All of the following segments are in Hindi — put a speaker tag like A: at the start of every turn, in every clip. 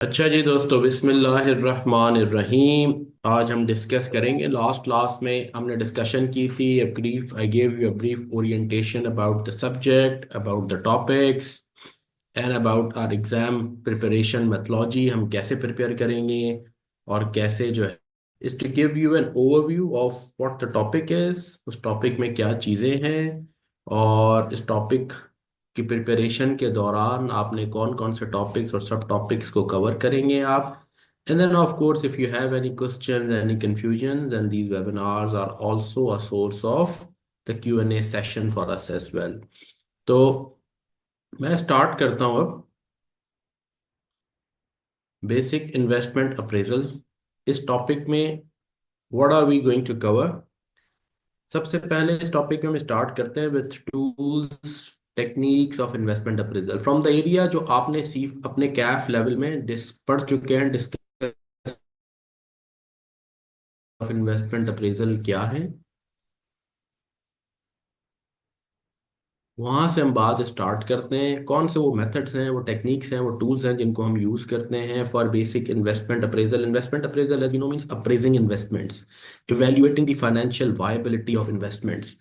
A: अच्छा जी दोस्तों, बिस्मिल्लाहिर्रहमानिर्रहीम। आज हम डिस्कस करेंगे। लास्ट क्लास में हमने डिस्कशन की थी। Brief I gave you a brief orientation about the subject, about the topics and about our exam preparation methodology. हम कैसे प्रिपेयर करेंगे और कैसे जो है is to give you an overview of what the topic is, उस टॉपिक में क्या चीज़ें हैं और इस टॉपिक की प्रिपरेशन के दौरान आपने कौन कौन से टॉपिक्स और सब टॉपिक्स को कवर करेंगे आप। And then of course if you have any questions, any confusion, then these webinars are also a source of the Q&A session for us as well. तो मैं स्टार्ट करता हूँ अब। बेसिक इन्वेस्टमेंट अप्रेजल, इस टॉपिक में what are we going to cover. सबसे पहले इस टॉपिक में हम स्टार्ट करते हैं with tools techniques of investment appraisal from the area जो आपने सी अपने कैफ लेवल में पढ़ चुके हैं। डिस्कस ऑफ इन्वेस्टमेंट अप्रेजल क्या है, वहां से हम बात स्टार्ट करते हैं। कौन से वो मेथड्स हैं, वो टेक्निक्स हैं, वो टूल्स हैं जिनको हम यूज करते हैं for basic investment appraisal. Investment appraisal as you know means appraising investments, evaluating the financial viability of investments.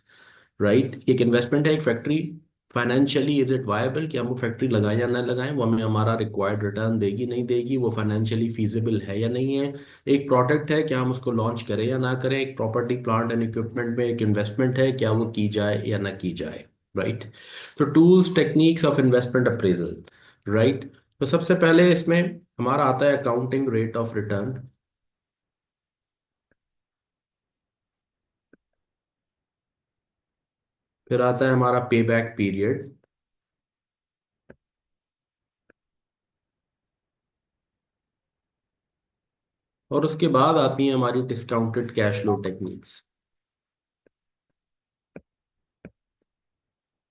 A: Right, एक इन्वेस्टमेंट है, एक factory. Financially is it viable कि हम वो फैक्ट्री लगाएं या ना लगाएं, वो हमें हमारा रिक्वायर्ड रिटर्न देगी नहीं देगी, वो फाइनेंशियली फीजिबल है या नहीं है। एक प्रोडक्ट है, क्या हम उसको लॉन्च करें या ना करें। एक प्रॉपर्टी प्लांट एंड इक्विपमेंट में एक इन्वेस्टमेंट है, क्या वो की जाए या ना की जाए। राइट। तो tools techniques of investment appraisal. Right. तो सबसे पहले इसमें हमारा आता है अकाउंटिंग रेट ऑफ रिटर्न। फिर आता है हमारा पे बैक पीरियड। और उसके बाद आती हैं हमारी discounted cash flow techniques,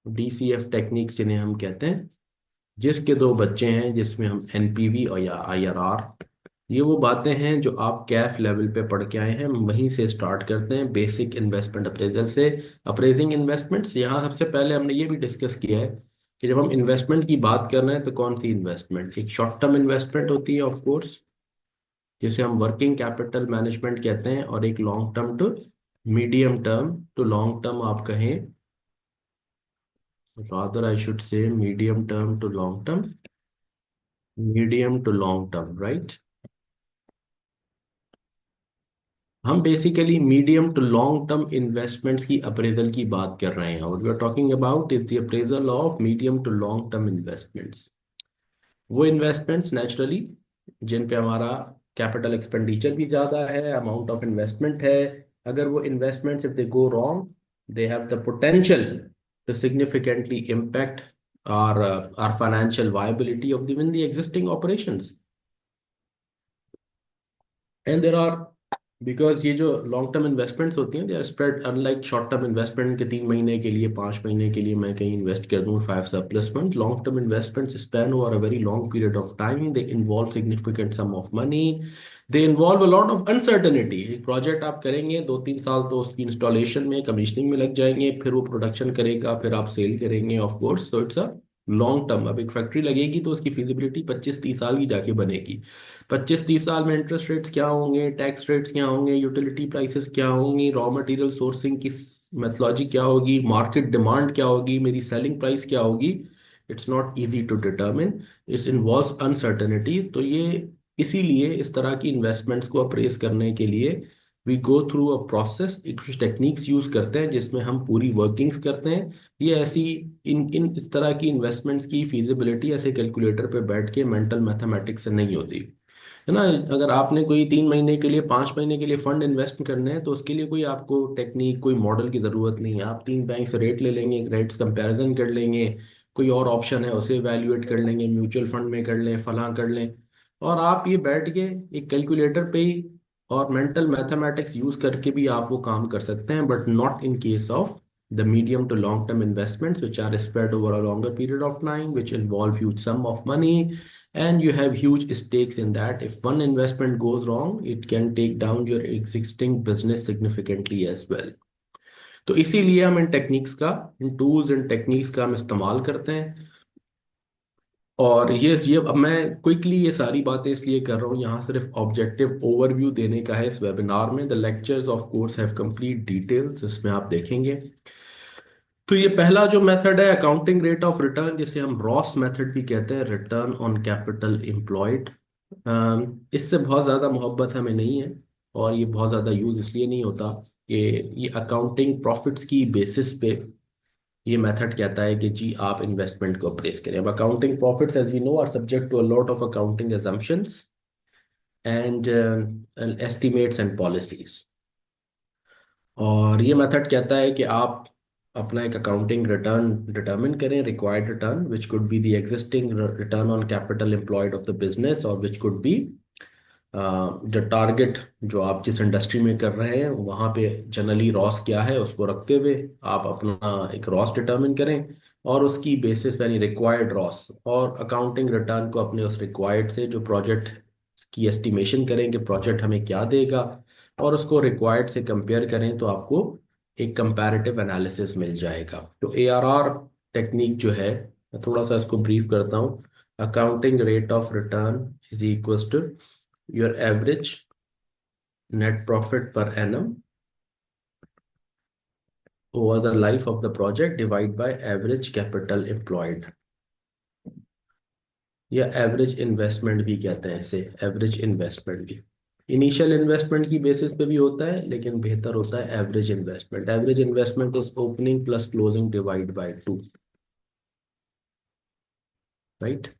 A: DCF techniques जिन्हें हम कहते हैं। जिसके दो बच्चे हैं जिसमें हम एनपीवी और या आईआरआर, ये वो बातें हैं जो आप कैफ लेवल पे पढ़ के आए हैं। हम वहीं से स्टार्ट करते हैं बेसिक इन्वेस्टमेंट अप्रेजल से। अप्रेजिंग इन्वेस्टमेंट्स, यहाँ सबसे पहले हमने ये भी डिस्कस किया है कि जब हम इन्वेस्टमेंट की बात कर रहे हैं तो कौन सी इन्वेस्टमेंट, एक शॉर्ट टर्म इन्वेस्टमेंट होती है ऑफ कोर्स जिसे हम वर्किंग कैपिटल मैनेजमेंट कहते हैं, और एक long term to medium term to long term आप कहें, rather I should say medium term to long term, medium to long term, right? हम basically medium to long term investments की अप्रेजल की बात कर रहे हैं। और we are talking about is the appraisal of medium to long term investments. वो इन्वेस्टमेंट्स नेचुरली जिन पे हमारा कैपिटल एक्सपेंडिचर भी ज़्यादा है, अमाउंट ऑफ इन्वेस्टमेंट है। अगर वो investments if they go wrong, they have the potential to significantly impact our financial viability of the existing operations. And there are, because ये जो लॉन्ग टर्म इन्वेस्टमेंट्स होती हैं they are spread, unlike short term investment के 3 महीने के लिए 5 महीने के लिए मैं कहीं इन्वेस्ट कर दूं 5 surplus month। Long term investments span over a very long period of time, they involve significant sum of money, they involve a lot of uncertainty. एक प्रोजेक्ट आप करेंगे 2-3 साल तो उसकी इंस्टॉलेशन में कमीशनिंग में लग जाएंगे, फिर वो प्रोडक्शन करेगा, फिर आप सेल करेंगे of course. So it's a long term. अब एक फैक्ट्री लगेगी तो उसकी फिजिबिलिटी 25-30 साल की जाके बनेगी। 25-30 साल में इंटरेस्ट रेट्स क्या होंगे, टैक्स रेट्स क्या होंगे, यूटिलिटी प्राइसेस क्या होंगी, रॉ मटेरियल सोर्सिंग की मेथोलॉजी क्या होगी, मार्केट डिमांड क्या होगी, मेरी सेलिंग प्राइस क्या होगी। It's not easy to determine, it's involves uncertainties. तो ये इसीलिए इस तरह की इन्वेस्टमेंट्स को अप्रेस करने के लिए we go through a process, एक कुछ टेक्निक्स यूज करते हैं जिसमें हम पूरी वर्किंग्स करते हैं। ये ऐसी इन इन इस तरह की इन्वेस्टमेंट्स की फीजिबिलिटी ऐसे कैलकुलेटर पे बैठ के मेंटल मैथमेटिक्स से नहीं होती है ना। अगर आपने कोई 3 महीने के लिए 5 महीने के लिए फंड इन्वेस्ट करने हैं तो उसके लिए कोई आपको टेक्निक, कोई मॉडल की ज़रूरत नहीं है। आप 3 बैंक से रेट ले लेंगे, रेट्स कंपैरिजन कर लेंगे, कोई और ऑप्शन है उसे वैल्यूएट कर लेंगे, म्यूचुअल फंड में कर लें, फलां कर लें, और आप ये बैठ के एक कैलकुलेटर पे ही और मेंटल मैथमेटिक्स यूज करके भी आप वो काम कर सकते हैं। But not in case of the medium to long term investments which are spread over a longer period of time, which involve huge sum of money, and you have huge stakes in that. If one investment goes wrong, it can take down your existing business significantly as well. तो इसीलिए हम इन टेक्निक्स का, इन टूल्स एंड टेक्निक्स का हम इस्तेमाल करते हैं। और ये अब मैं क्विकली ये सारी बातें इसलिए कर रहा हूँ, यहाँ सिर्फ ऑब्जेक्टिव ओवरव्यू देने का है इस वेबिनार में। The lectures of course have complete details, इसमें आप देखेंगे। तो ये पहला जो मेथड है अकाउंटिंग रेट ऑफ रिटर्न, जिसे हम रॉस मेथड भी कहते हैं, रिटर्न ऑन कैपिटल एम्प्लॉयड। इससे बहुत ज़्यादा मोहब्बत हमें नहीं है, और ये बहुत ज़्यादा यूज़ इसलिए नहीं होता कि ये अकाउंटिंग प्रॉफिट्स की बेसिस पे ये मेथड कहता है कि जी आप इन्वेस्टमेंट को अप्रेस करें। अब accounting profits as we know are subject to a lot of accounting assumptions and estimates and policies. और ये मेथड कहता है कि आप अपना एक अकाउंटिंग रिटर्न डिटरमिन करें, required return which could be the existing return on capital employed of the business, और विच कुड बी जो टारगेट जो आप जिस इंडस्ट्री में कर रहे हैं वहाँ पे जनरली रॉस क्या है उसको रखते हुए आप अपना एक रॉस डिटरमिन करें, और उसकी बेसिस यानी रिक्वायर्ड रॉस और अकाउंटिंग रिटर्न को अपने उस रिक्वायर्ड से जो प्रोजेक्ट की एस्टिमेशन करें कि प्रोजेक्ट हमें क्या देगा, और उसको रिक्वायर्ड से कंपेयर करें तो आपको एक कंपैरेटिव एनालिसिस मिल जाएगा। तो ARR टेक्निक जो है, मैं थोड़ा सा इसको ब्रीफ करता हूँ। Accounting rate of return is equals to your average net profit per annum over the life of the project divided by average capital employed, या एवरेज इन्वेस्टमेंट भी कहते हैं इसे, एवरेज इन्वेस्टमेंट भी। इनिशियल इन्वेस्टमेंट की बेसिस पे भी होता है, लेकिन बेहतर होता है average investment. Average investment is opening plus closing divide by 2, right.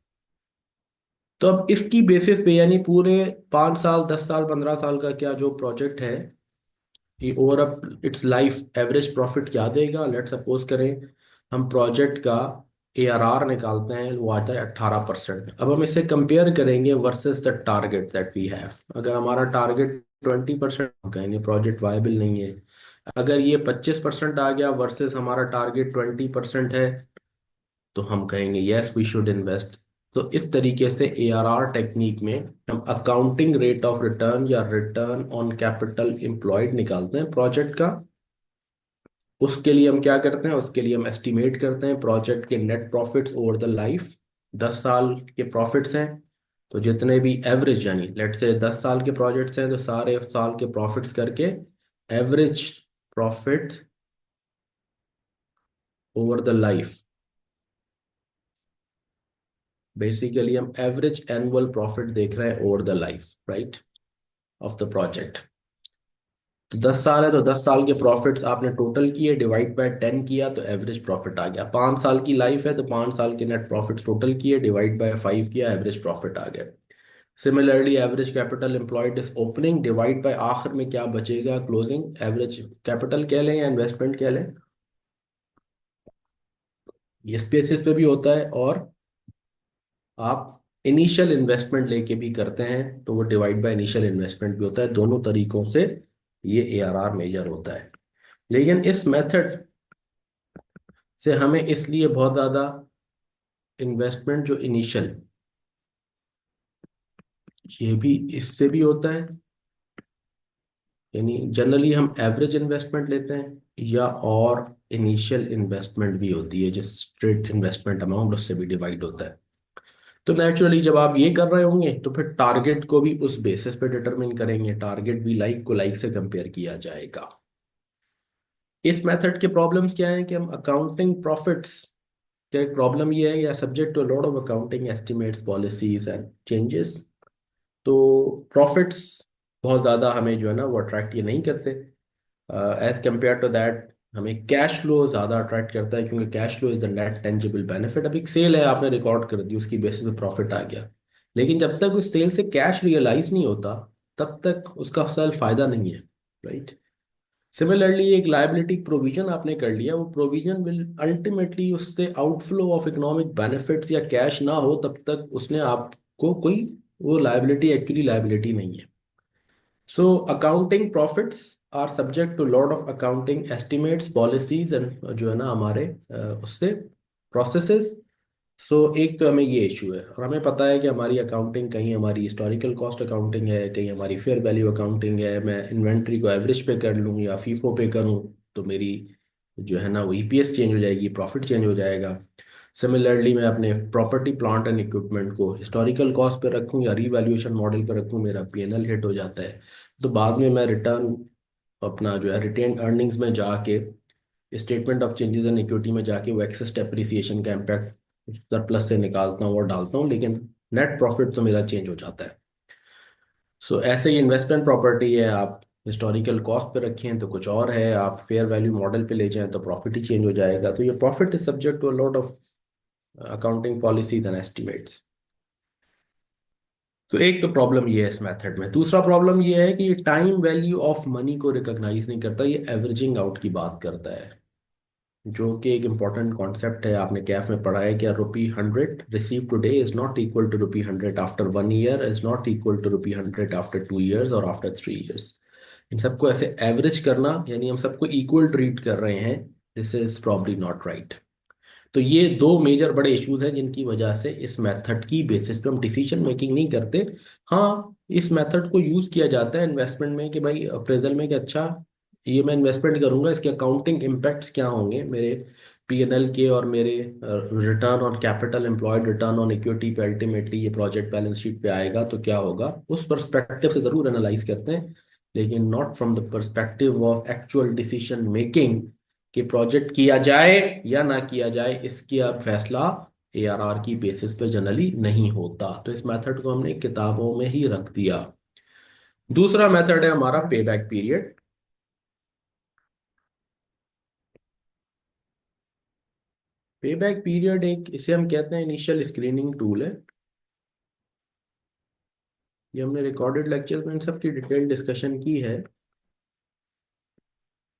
A: तो अब इसकी बेसिस पे यानी पूरे 5 साल 10 साल 15 साल का क्या जो प्रोजेक्ट है, कि over a it's life average profit क्या देगा। लेट सपोज करें हम प्रोजेक्ट का ARR निकालते हैं, वो आता है 18%। अब हम इसे कंपेयर करेंगे versus the target that we have. अगर हमारा टारगेट 20%, हम कहेंगे प्रोजेक्ट वायबल नहीं है। अगर ये 25% आ गया वर्सेस हमारा टारगेट 20% है, तो हम कहेंगे यस वी शुड इन्वेस्ट। तो इस तरीके से ARR टेक्निक में हम अकाउंटिंग रेट ऑफ रिटर्न या रिटर्न ऑन कैपिटल एम्प्लॉयड निकालते हैं प्रोजेक्ट का। उसके लिए हम क्या करते हैं, उसके लिए हम एस्टिमेट करते हैं प्रोजेक्ट के net profits over the life. 10 साल के प्रॉफिट्स हैं, तो जितने भी एवरेज यानी लेट से 10 साल के प्रोजेक्ट्स हैं तो सारे साल के प्रॉफिट्स करके average profit over the life, basically हम एवरेज एनुअल प्रॉफिट देख रहे हैं over the life, right, of the project. तो 10 साल है तो 10 साल के प्रॉफिट्स आपने टोटल किए, डिवाइड बाय 10 किया तो एवरेज प्रॉफिट आ गया। 5 साल की लाइफ है तो 5 साल के नेट प्रॉफिट्स टोटल किए, डिवाइड बाय 5 किया, एवरेज प्रॉफिट आ गया। Similarly average capital employed is opening divide by आखिर में क्या बचेगा, क्लोजिंग। एवरेज कैपिटल कह लें या इन्वेस्टमेंट कह लें, ये इस बेसिस पे भी होता है, और आप इनिशियल इन्वेस्टमेंट लेके भी करते हैं तो वो डिवाइड बाय इनिशियल इन्वेस्टमेंट भी होता है। दोनों तरीकों से ये ARR मेजर होता है। लेकिन इस मेथड से हमें इसलिए बहुत ज़्यादा इन्वेस्टमेंट जो इनिशियल, ये भी इससे भी होता है, यानी जनरली हम एवरेज इन्वेस्टमेंट लेते हैं, या और इनिशियल इन्वेस्टमेंट भी होती है जो स्ट्रेट इन्वेस्टमेंट अमाउंट उससे भी डिवाइड होता है। तो नेचुरली जब आप ये कर रहे होंगे तो फिर टारगेट को भी उस बेसिस पे डिटरमिन करेंगे, टारगेट भी लाइक को लाइक से कंपेयर किया जाएगा। इस मेथड के प्रॉब्लम्स क्या है कि हम अकाउंटिंग प्रॉफिट्स क्या, एक प्रॉब्लम ये है या subject to lot of accounting estimates policies and changes. तो प्रॉफिट्स बहुत ज़्यादा हमें जो है ना वो अट्रैक्ट ये नहीं करते। एज कंपेयर टू दैट हमें कैश फ्लो ज़्यादा अट्रैक्ट करता है, क्योंकि cash flow is the net tangible benefit. अब एक सेल है, आपने रिकॉर्ड कर दी, उसकी बेसिस पे प्रॉफिट आ गया, लेकिन जब तक उस सेल से कैश रियलाइज नहीं होता तब तक उसका असल फायदा नहीं है, राइट। सिमिलरली एक लायबिलिटी प्रोविजन आपने कर लिया, वो प्रोविजन विल अल्टीमेटली उससे आउटफ्लो ऑफ इकोनॉमिक बेनिफिट्स या कैश ना हो तब तक उसने आपको कोई, वो लायबिलिटी एक्चुअली लायबिलिटी नहीं है। So accounting profits are subject to lot of accounting estimates policies and जो है ना हमारे उससे प्रोसेसेस। सो एक तो हमें ये इशू है, और हमें पता है कि हमारी अकाउंटिंग कहीं हमारी हिस्टोरिकल कॉस्ट अकाउंटिंग है, कहीं हमारी फेयर वैल्यू अकाउंटिंग है। मैं इन्वेंट्री को एवरेज पे कर लूँ या फीफो पे करूँ तो मेरी जो है ना वो EPS चेंज हो जाएगी, प्रॉफिट चेंज हो जाएगा। सिमिलरली मैं अपने प्रॉपर्टी प्लांट एंड इक्विपमेंट को हिस्टोरिकल कॉस्ट पे रखूं या रीवैल्यूएशन मॉडल पे रखूं, मेरा पीएनएल हिट हो जाता है। तो बाद में मैं रिटर्न अपना जो है रिटेन अर्निंग्स में जाके statement of changes in equity में जाके वो एक्सेस डेप्रिसिएशन का इम्पैक्ट सरप्लस से निकालता हूँ और डालता हूँ, लेकिन नेट प्रॉफिट तो मेरा चेंज हो जाता है। सो ऐसे ही इन्वेस्टमेंट प्रॉपर्टी है, आप हिस्टोरिकल कॉस्ट पे रखें तो कुछ और है, आप फेयर वैल्यू मॉडल पे ले जाएं तो प्रॉफिट ही चेंज हो जाएगा। तो ये profit is subject to a lot of accounting policies and estimates. तो एक तो प्रॉब्लम ये है इस मेथड में। दूसरा प्रॉब्लम ये है कि ये टाइम वैल्यू ऑफ मनी को रिकॉग्नाइज नहीं करता, ये एवरेजिंग आउट की बात करता है, जो कि एक इम्पॉर्टेंट कॉन्सेप्ट है। आपने कैफ में पढ़ा है कि ₹100 receive today is not equal to ₹100 after 1 year, is not equal to ₹100 after 2 years और आफ्टर 3 ईयर्स। इन सबको ऐसे एवरेज करना, यानी हम सबको इक्वल ट्रीट कर रहे हैं, this is probably not right. तो ये दो मेजर बड़े इश्यूज हैं जिनकी वजह से इस मेथड की बेसिस पे हम डिसीजन मेकिंग नहीं करते। हाँ, इस मेथड को यूज किया जाता है इन्वेस्टमेंट में कि भाई अप्रेजल में कि अच्छा ये मैं इन्वेस्टमेंट करूंगा, इसके अकाउंटिंग इम्पैक्ट्स क्या होंगे मेरे पीएनएल के और मेरे return on capital employed, return on equity पे, अल्टीमेटली ये प्रोजेक्ट बैलेंस शीट पे आएगा तो क्या होगा, उस पर्सपेक्टिव से जरूर एनालाइज करते हैं, लेकिन not from the perspective of actual decision making कि प्रोजेक्ट किया जाए या ना किया जाए। इसकी अब फैसला एआरआर की बेसिस पे जनरली नहीं होता। तो इस मेथड को हमने किताबों में ही रख दिया। दूसरा मेथड है हमारा पे बैक पीरियड। पे बैक पीरियड एक, इसे हम कहते हैं इनिशियल स्क्रीनिंग टूल है। ये हमने रिकॉर्डेड लेक्चर्स में इन सब की डिटेल डिस्कशन की है।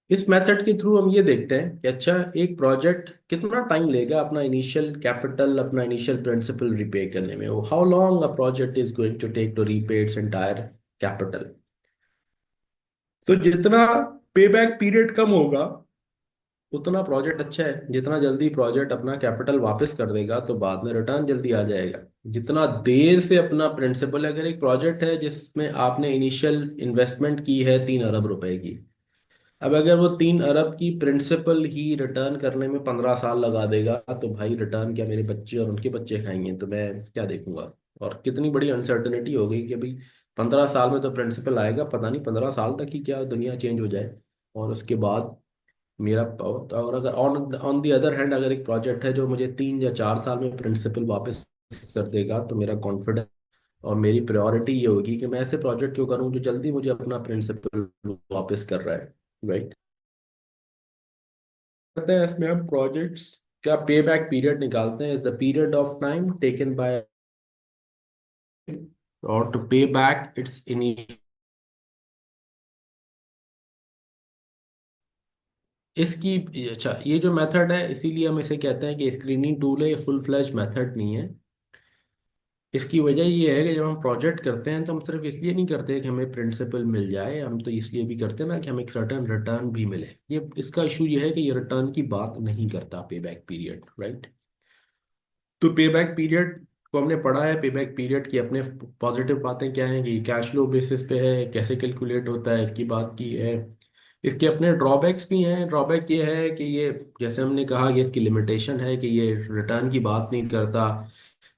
A: इस मेथड के थ्रू हम ये देखते हैं कि अच्छा एक प्रोजेक्ट कितना टाइम लेगा अपना इनिशियल कैपिटल, अपना इनिशियल प्रिंसिपल रिपे करने में, how long a project is going to take to repay its entire capital. तो जितना पे बैक पीरियड कम होगा उतना प्रोजेक्ट अच्छा है। जितना जल्दी प्रोजेक्ट अपना कैपिटल वापस कर देगा तो बाद में रिटर्न जल्दी आ जाएगा। जितना देर से अपना प्रिंसिपल, अगर एक प्रोजेक्ट है जिसमें आपने इनिशियल इन्वेस्टमेंट की है 3 अरब रुपए की, अब अगर वो 3 अरब की प्रिंसिपल ही रिटर्न करने में 15 साल लगा देगा तो भाई रिटर्न क्या मेरे बच्चे और उनके बच्चे खाएंगे, तो मैं क्या देखूंगा। और कितनी बड़ी अनसर्टेनिटी हो गई कि भाई 15 साल में तो प्रिंसिपल आएगा, पता नहीं 15 साल तक ही क्या दुनिया चेंज हो जाए। और उसके बाद मेरा, और अगर on on the other hand अगर एक प्रोजेक्ट है जो मुझे 3 या 4 साल में प्रिंसिपल वापस कर देगा, तो मेरा कॉन्फिडेंस और मेरी प्रायोरिटी ये होगी कि मैं ऐसे प्रोजेक्ट क्यों करूं जो जल्दी मुझे अपना प्रिंसिपल वापस कर रहा है। राइट। करते हैं इसमें हम प्रोजेक्ट्स का पे बैक पीरियड निकालते हैं, is the period of time taken by और टू पे बैक इट्स इन। इसकी, अच्छा ये जो मेथड है इसीलिए हम इसे कहते हैं कि स्क्रीनिंग टूल है, ये फुल फ्लैश मेथड नहीं है। इसकी वजह ये है कि जब हम प्रोजेक्ट करते हैं तो हम सिर्फ इसलिए नहीं करते कि हमें प्रिंसिपल मिल जाए, हम तो इसलिए भी करते हैं ना कि हमें एक सर्टेन रिटर्न भी मिले। ये इसका इशू ये है कि ये रिटर्न की बात नहीं करता पे बैक पीरियड। राइट। तो पे बैक पीरियड को हमने पढ़ा है। पे बैक पीरियड की अपने पॉजिटिव बातें क्या हैं कि कैश फ्लो बेसिस पे है, कैसे कैलकुलेट होता है, इसकी बात की है। इसके अपने ड्रॉबैक्स भी हैं। ड्रॉबैक ये है कि ये, जैसे हमने कहा कि इसकी लिमिटेशन है कि ये रिटर्न की बात नहीं करता।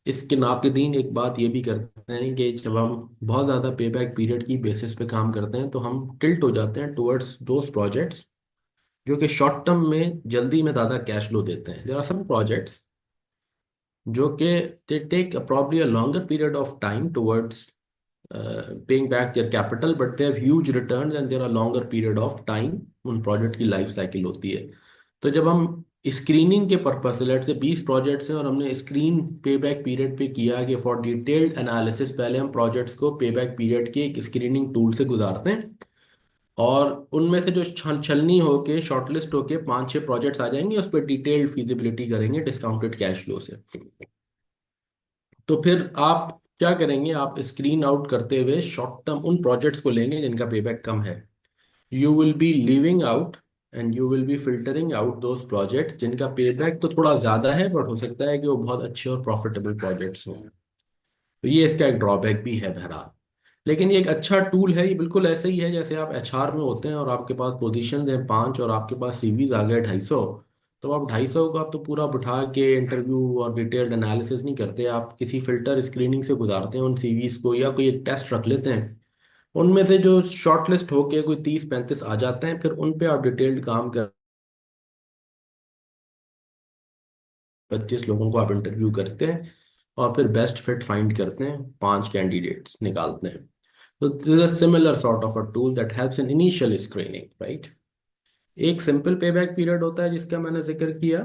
A: इसके नाक़दीन एक बात ये भी करते हैं कि जब हम बहुत ज़्यादा पे बैक पीरियड की बेसिस पे काम करते हैं तो हम टिल्ट हो जाते हैं टुवर्ड्स दोज प्रोजेक्ट्स जो कि शॉर्ट टर्म में जल्दी में ज़्यादा कैश फ्लो देते हैं। देयर आर सम प्रोजेक्ट्स जो कि they take probably a longer period of time towards paying back their capital, but they have huge returns and there are longer period of time उन प्रोजेक्ट की लाइफ साइकिल होती है। तो जब हम स्क्रीनिंग के पर्पज से, लेट से 20 प्रोजेक्ट्स हैं और हमने स्क्रीन पे बैक पीरियड पे किया कि फॉर डिटेल्ड एनालिसिस पहले हम प्रोजेक्ट्स को पे बैक पीरियड के एक स्क्रीनिंग टूल से गुजारते हैं, और उनमें से जो छलनी होके शॉर्टलिस्ट होके 5-6 प्रोजेक्ट्स आ जाएंगे उस पर डिटेल्ड फीजिबिलिटी करेंगे डिस्काउंटेड कैश फ्लो से। तो फिर आप क्या करेंगे, आप स्क्रीन आउट करते हुए शॉर्ट टर्म उन प्रोजेक्ट्स को लेंगे जिनका पेबैक कम है। You will be leaving out and you will be filtering out those projects जिनका पेबैक तो थोड़ा ज्यादा है, बट हो सकता है कि वो बहुत अच्छे और प्रॉफिटेबल प्रोजेक्ट्स हों। तो ये इसका एक ड्रॉबैक भी है बहरहाल। लेकिन ये एक अच्छा टूल है। ये बिल्कुल ऐसे ही है जैसे आप एचआर में होते हैं और आपके पास पोजीशन हैं 5 और आपके पास सीवीज आ गए 250, तो आप 250 को आप तो पूरा बिठा के इंटरव्यू और डिटेल्ड एनालिसिस नहीं करते, आप किसी फिल्टर स्क्रीनिंग से गुजारते हैं उन सीवीज को, या कोई एक टेस्ट रख लेते हैं, उनमें से जो शॉर्टलिस्ट होके कोई 30-35 आ जाते हैं, फिर उन पे आप डिटेल्ड काम कर, 25 लोगों को आप इंटरव्यू करते हैं और फिर बेस्ट फिट फाइंड करते हैं, 5 कैंडिडेट्स निकालते हैं। तो this is a similar sort of a tool that helps in initial screening, right. एक सिंपल पेबैक पीरियड होता है जिसका मैंने जिक्र किया,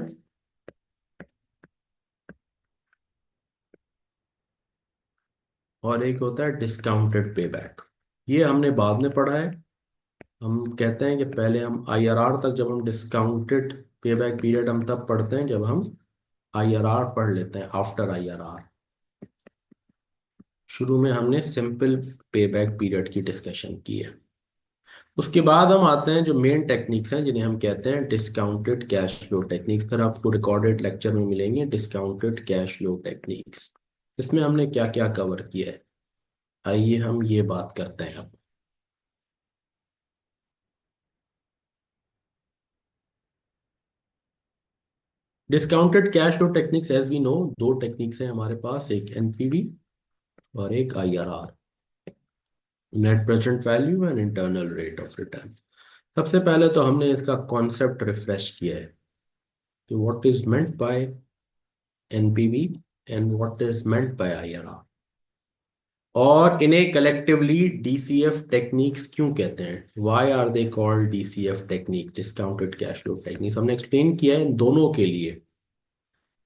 A: और एक होता है डिस्काउंटेड पेबैक। ये हमने बाद में पढ़ा है। हम कहते हैं कि पहले हम आईआरआर तक, जब हम डिस्काउंटेड पेबैक पीरियड हम तब पढ़ते हैं जब हम आईआरआर पढ़ लेते हैं, आफ्टर आईआरआर। शुरू में हमने सिंपल पेबैक पीरियड की डिस्कशन की है। उसके बाद हम आते हैं जो मेन टेक्निक्स हैं जिन्हें हम कहते हैं डिस्काउंटेड कैश फ्लो टेक्निक्स। फिर आपको रिकॉर्डेड लेक्चर में मिलेंगे डिस्काउंटेड कैश फ्लो टेक्निक्स। इसमें हमने क्या क्या कवर किया है, आइए हम ये बात करते हैं अब। Discounted cash flow techniques, as we know, दो टेक्निक्स हैं हमारे पास, एक एनपीवी और एक IRR, net present value and internal rate of return. सबसे पहले तो हमने इसका कॉन्सेप्ट रिफ्रेश किया है कि what is meant by NPV and what is meant by IRR, और इन्हें कलेक्टिवली डीसीएफ टेक्निक्स क्यों कहते हैं, why are they called DCF technique, discounted cash flow techniques. हमने एक्सप्लेन किया है इन दोनों के लिए,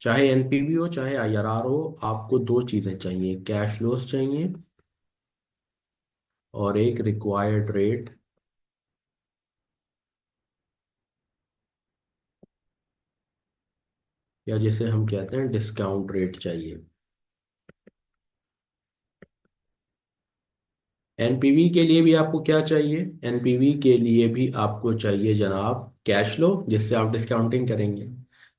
A: चाहे एनपीवी हो चाहे आईआरआर हो, आपको दो चीजें चाहिए, कैश फ्लोस चाहिए और एक रिक्वायर्ड रेट, या जिसे हम कहते हैं डिस्काउंट रेट चाहिए। एनपीवी के लिए भी आपको क्या चाहिए, एनपीवी के लिए भी आपको चाहिए जनाब कैश फ्लो, जिससे आप डिस्काउंटिंग करेंगे।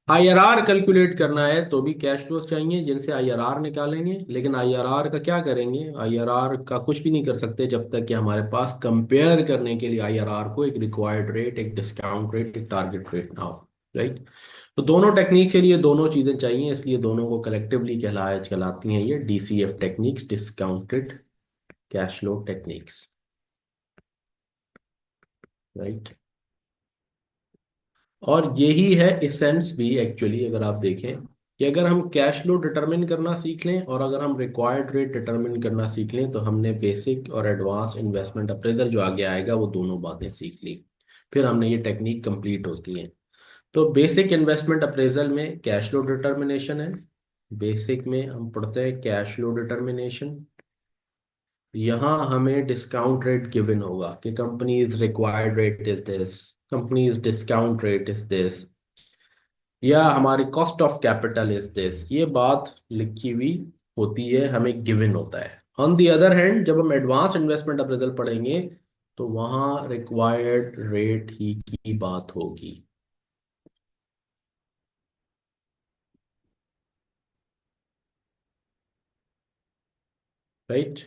A: आईआरआर कैलकुलेट करना है तो भी कैश फ्लोस चाहिए जिनसे आईआरआर निकालेंगे, लेकिन आईआरआर का क्या करेंगे, आईआरआर का कुछ भी नहीं कर सकते जब तक कि हमारे पास कंपेयर करने के लिए आईआरआर को एक रिक्वायर्ड रेट, एक डिस्काउंट रेट, एक टारगेट रेट ना हो, राइट। तो दोनों टेक्निक के लिए दोनों चीजें चाहिए, इसलिए दोनों को कलेक्टिवली कहलाती हैं ये DCF techniques, discounted cash flow techniques, right. और यही है इसेंस भी एक्चुअली, अगर आप देखें कि अगर हम कैश फ्लो डिटरमिन करना सीख लें और अगर हम रिक्वायर्ड रेट डिटरमिन करना सीख लें, तो हमने बेसिक और एडवांस इन्वेस्टमेंट अप्रेजल जो आगे आएगा वो दोनों बातें सीख ली, फिर हमने ये टेक्निक कंप्लीट होती है। तो बेसिक इन्वेस्टमेंट अप्रेजल में कैश फ्लो डिटर्मिनेशन है, बेसिक में हम पढ़ते हैं कैश फ्लो डिटर्मिनेशन। यहाँ हमें डिस्काउंट रेट गिवन होगा कि companies required rate is this, companies discount rate is this, या हमारी cost of capital is this, ये बात लिखी हुई होती है, हमें गिवन होता है। ऑन दी अदर हैंड जब हम एडवांस इन्वेस्टमेंट अप्रेजल पढ़ेंगे तो वहाँ रिक्वायर्ड रेट ही की बात होगी, राइट।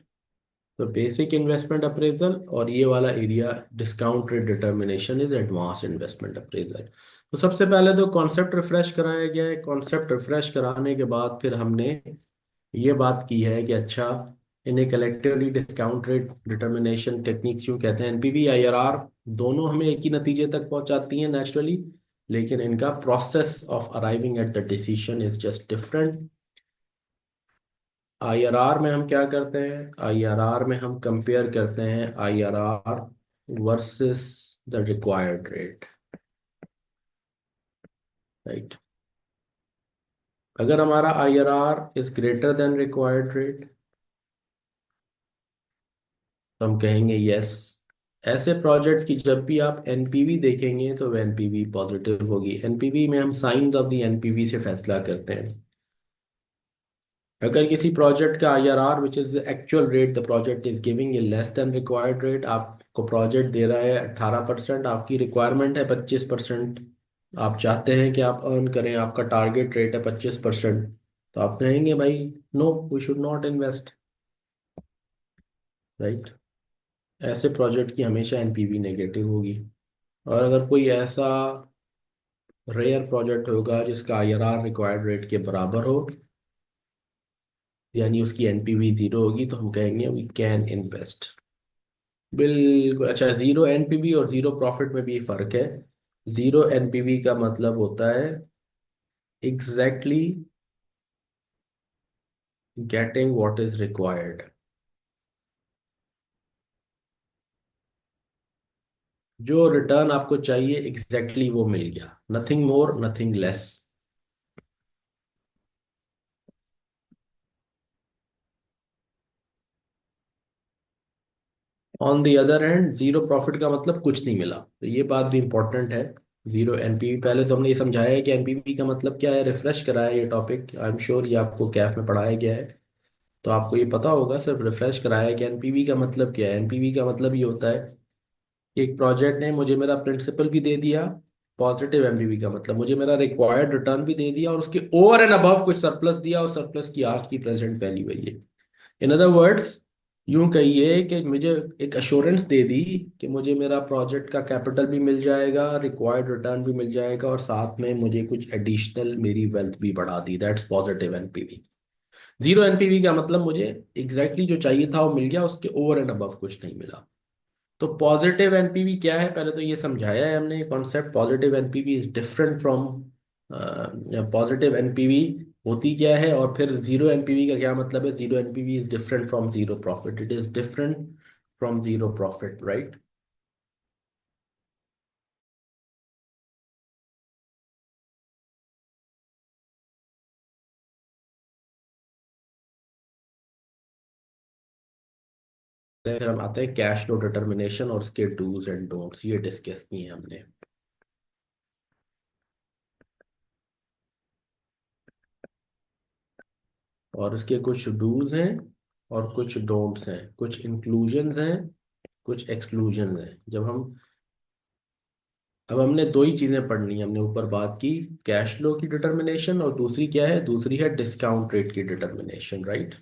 A: तो बेसिक इन्वेस्टमेंट अप्रेजल और ये वाला area discount rate determination is advance investment appraisal. तो सबसे पहले तो कॉन्सेप्ट रिफ्रेश कराया गया है, कॉन्सेप्ट रिफ्रेश कराने के बाद फिर हमने ये बात की है कि अच्छा, इन्हें collectively discount rate determination techniques क्यों कहते हैं। एनपीवी आईआरआर दोनों हमें एक ही नतीजे तक पहुंचाती हैं नेचुरली, लेकिन इनका process of arriving at the decision is just different. IRR में हम क्या करते हैं, आईआरआर में हम कंपेयर करते हैं IRR versus the required rate, right. अगर हमारा IRR is greater than required rate तो हम कहेंगे यस। ऐसे प्रोजेक्ट्स की जब भी आप एनपीवी देखेंगे तो वह एनपीवी पॉजिटिव होगी। एनपीवी में हम साइंस ऑफ द एनपीवी से फैसला करते हैं। अगर किसी प्रोजेक्ट का IRR which is actual rate the project is giving a less than required rate, आपको प्रोजेक्ट दे रहा है 18%, आपकी रिक्वायरमेंट है 25%, आप चाहते हैं कि आप अर्न करें, आपका टारगेट रेट है 25%, तो आप कहेंगे भाई no, we should not invest, right. ऐसे प्रोजेक्ट की हमेशा एनपीवी नेगेटिव होगी। और अगर कोई ऐसा रेयर प्रोजेक्ट होगा जिसका आईआरआर रिक्वायर्ड रेट के बराबर हो, यानी उसकी एनपीवी जीरो होगी, तो हम कहेंगे वी कैन इन्वेस्ट। बिल्कुल। अच्छा, जीरो एनपीवी और जीरो प्रॉफिट में भी फर्क है। जीरो एनपीवी का मतलब होता है exactly getting what is required. जो रिटर्न आपको चाहिए एग्जैक्टली वो मिल गया, nothing more nothing less. On the other hand zero profit का मतलब कुछ नहीं मिला, तो ये बात भी इंपॉर्टेंट है। जीरो एनपीवी, पहले तो हमने ये समझाया है कि एनपीवी का मतलब क्या है, रिफ्रेश कराया ये टॉपिक, आई एम श्योर ये आपको कैफ में पढ़ाया गया है, तो आपको ये पता होगा, सिर्फ रिफ्रेश कराया है कि एनपीवी का मतलब क्या है। एनपीवी का मतलब ये होता है कि एक प्रोजेक्ट ने मुझे मेरा प्रिंसिपल भी दे दिया, पॉजिटिव एनपीवी का मतलब मुझे मेरा रिक्वायर्ड रिटर्न भी दे दिया, और उसके ओवर एंड अबव कुछ सरप्लस दिया, और सरप्लस की आज की प्रेजेंट वैल्यू है ये। इन अदर वर्ड्स, यूं कहिए कि मुझे एक अश्योरेंस दे दी कि मुझे मेरा प्रोजेक्ट का कैपिटल भी मिल जाएगा, रिक्वायर्ड रिटर्न भी मिल जाएगा, और साथ में मुझे कुछ एडिशनल मेरी वेल्थ भी बढ़ा दी, that's positive NPV. Zero NPV का मतलब मुझे एग्जैक्टली जो चाहिए था वो मिल गया, उसके ओवर एंड अबव कुछ नहीं मिला। तो पॉजिटिव एनपीवी क्या है, पहले तो ये समझाया है हमने concept. Positive NPV is different from, positive NPV होती क्या है, और फिर जीरो एनपीवी का क्या मतलब है। Zero NPV is different from zero profit, it is different from zero profit, right. फिर हम आते हैं कैश फ्लो डिटर्मिनेशन और उसके डूज एंड डोंट्स, ये डिस्कस किए हमने। और उसके कुछ डूज हैं और कुछ डोंट्स हैं, कुछ इंक्लूजन्स हैं, कुछ एक्सक्लूजन हैं। जब हम, अब हमने दो ही चीजें पढ़नी है, हमने ऊपर बात की कैश फ्लो की डिटर्मिनेशन, और दूसरी क्या है, दूसरी है डिस्काउंट रेट की डिटर्मिनेशन, राइट।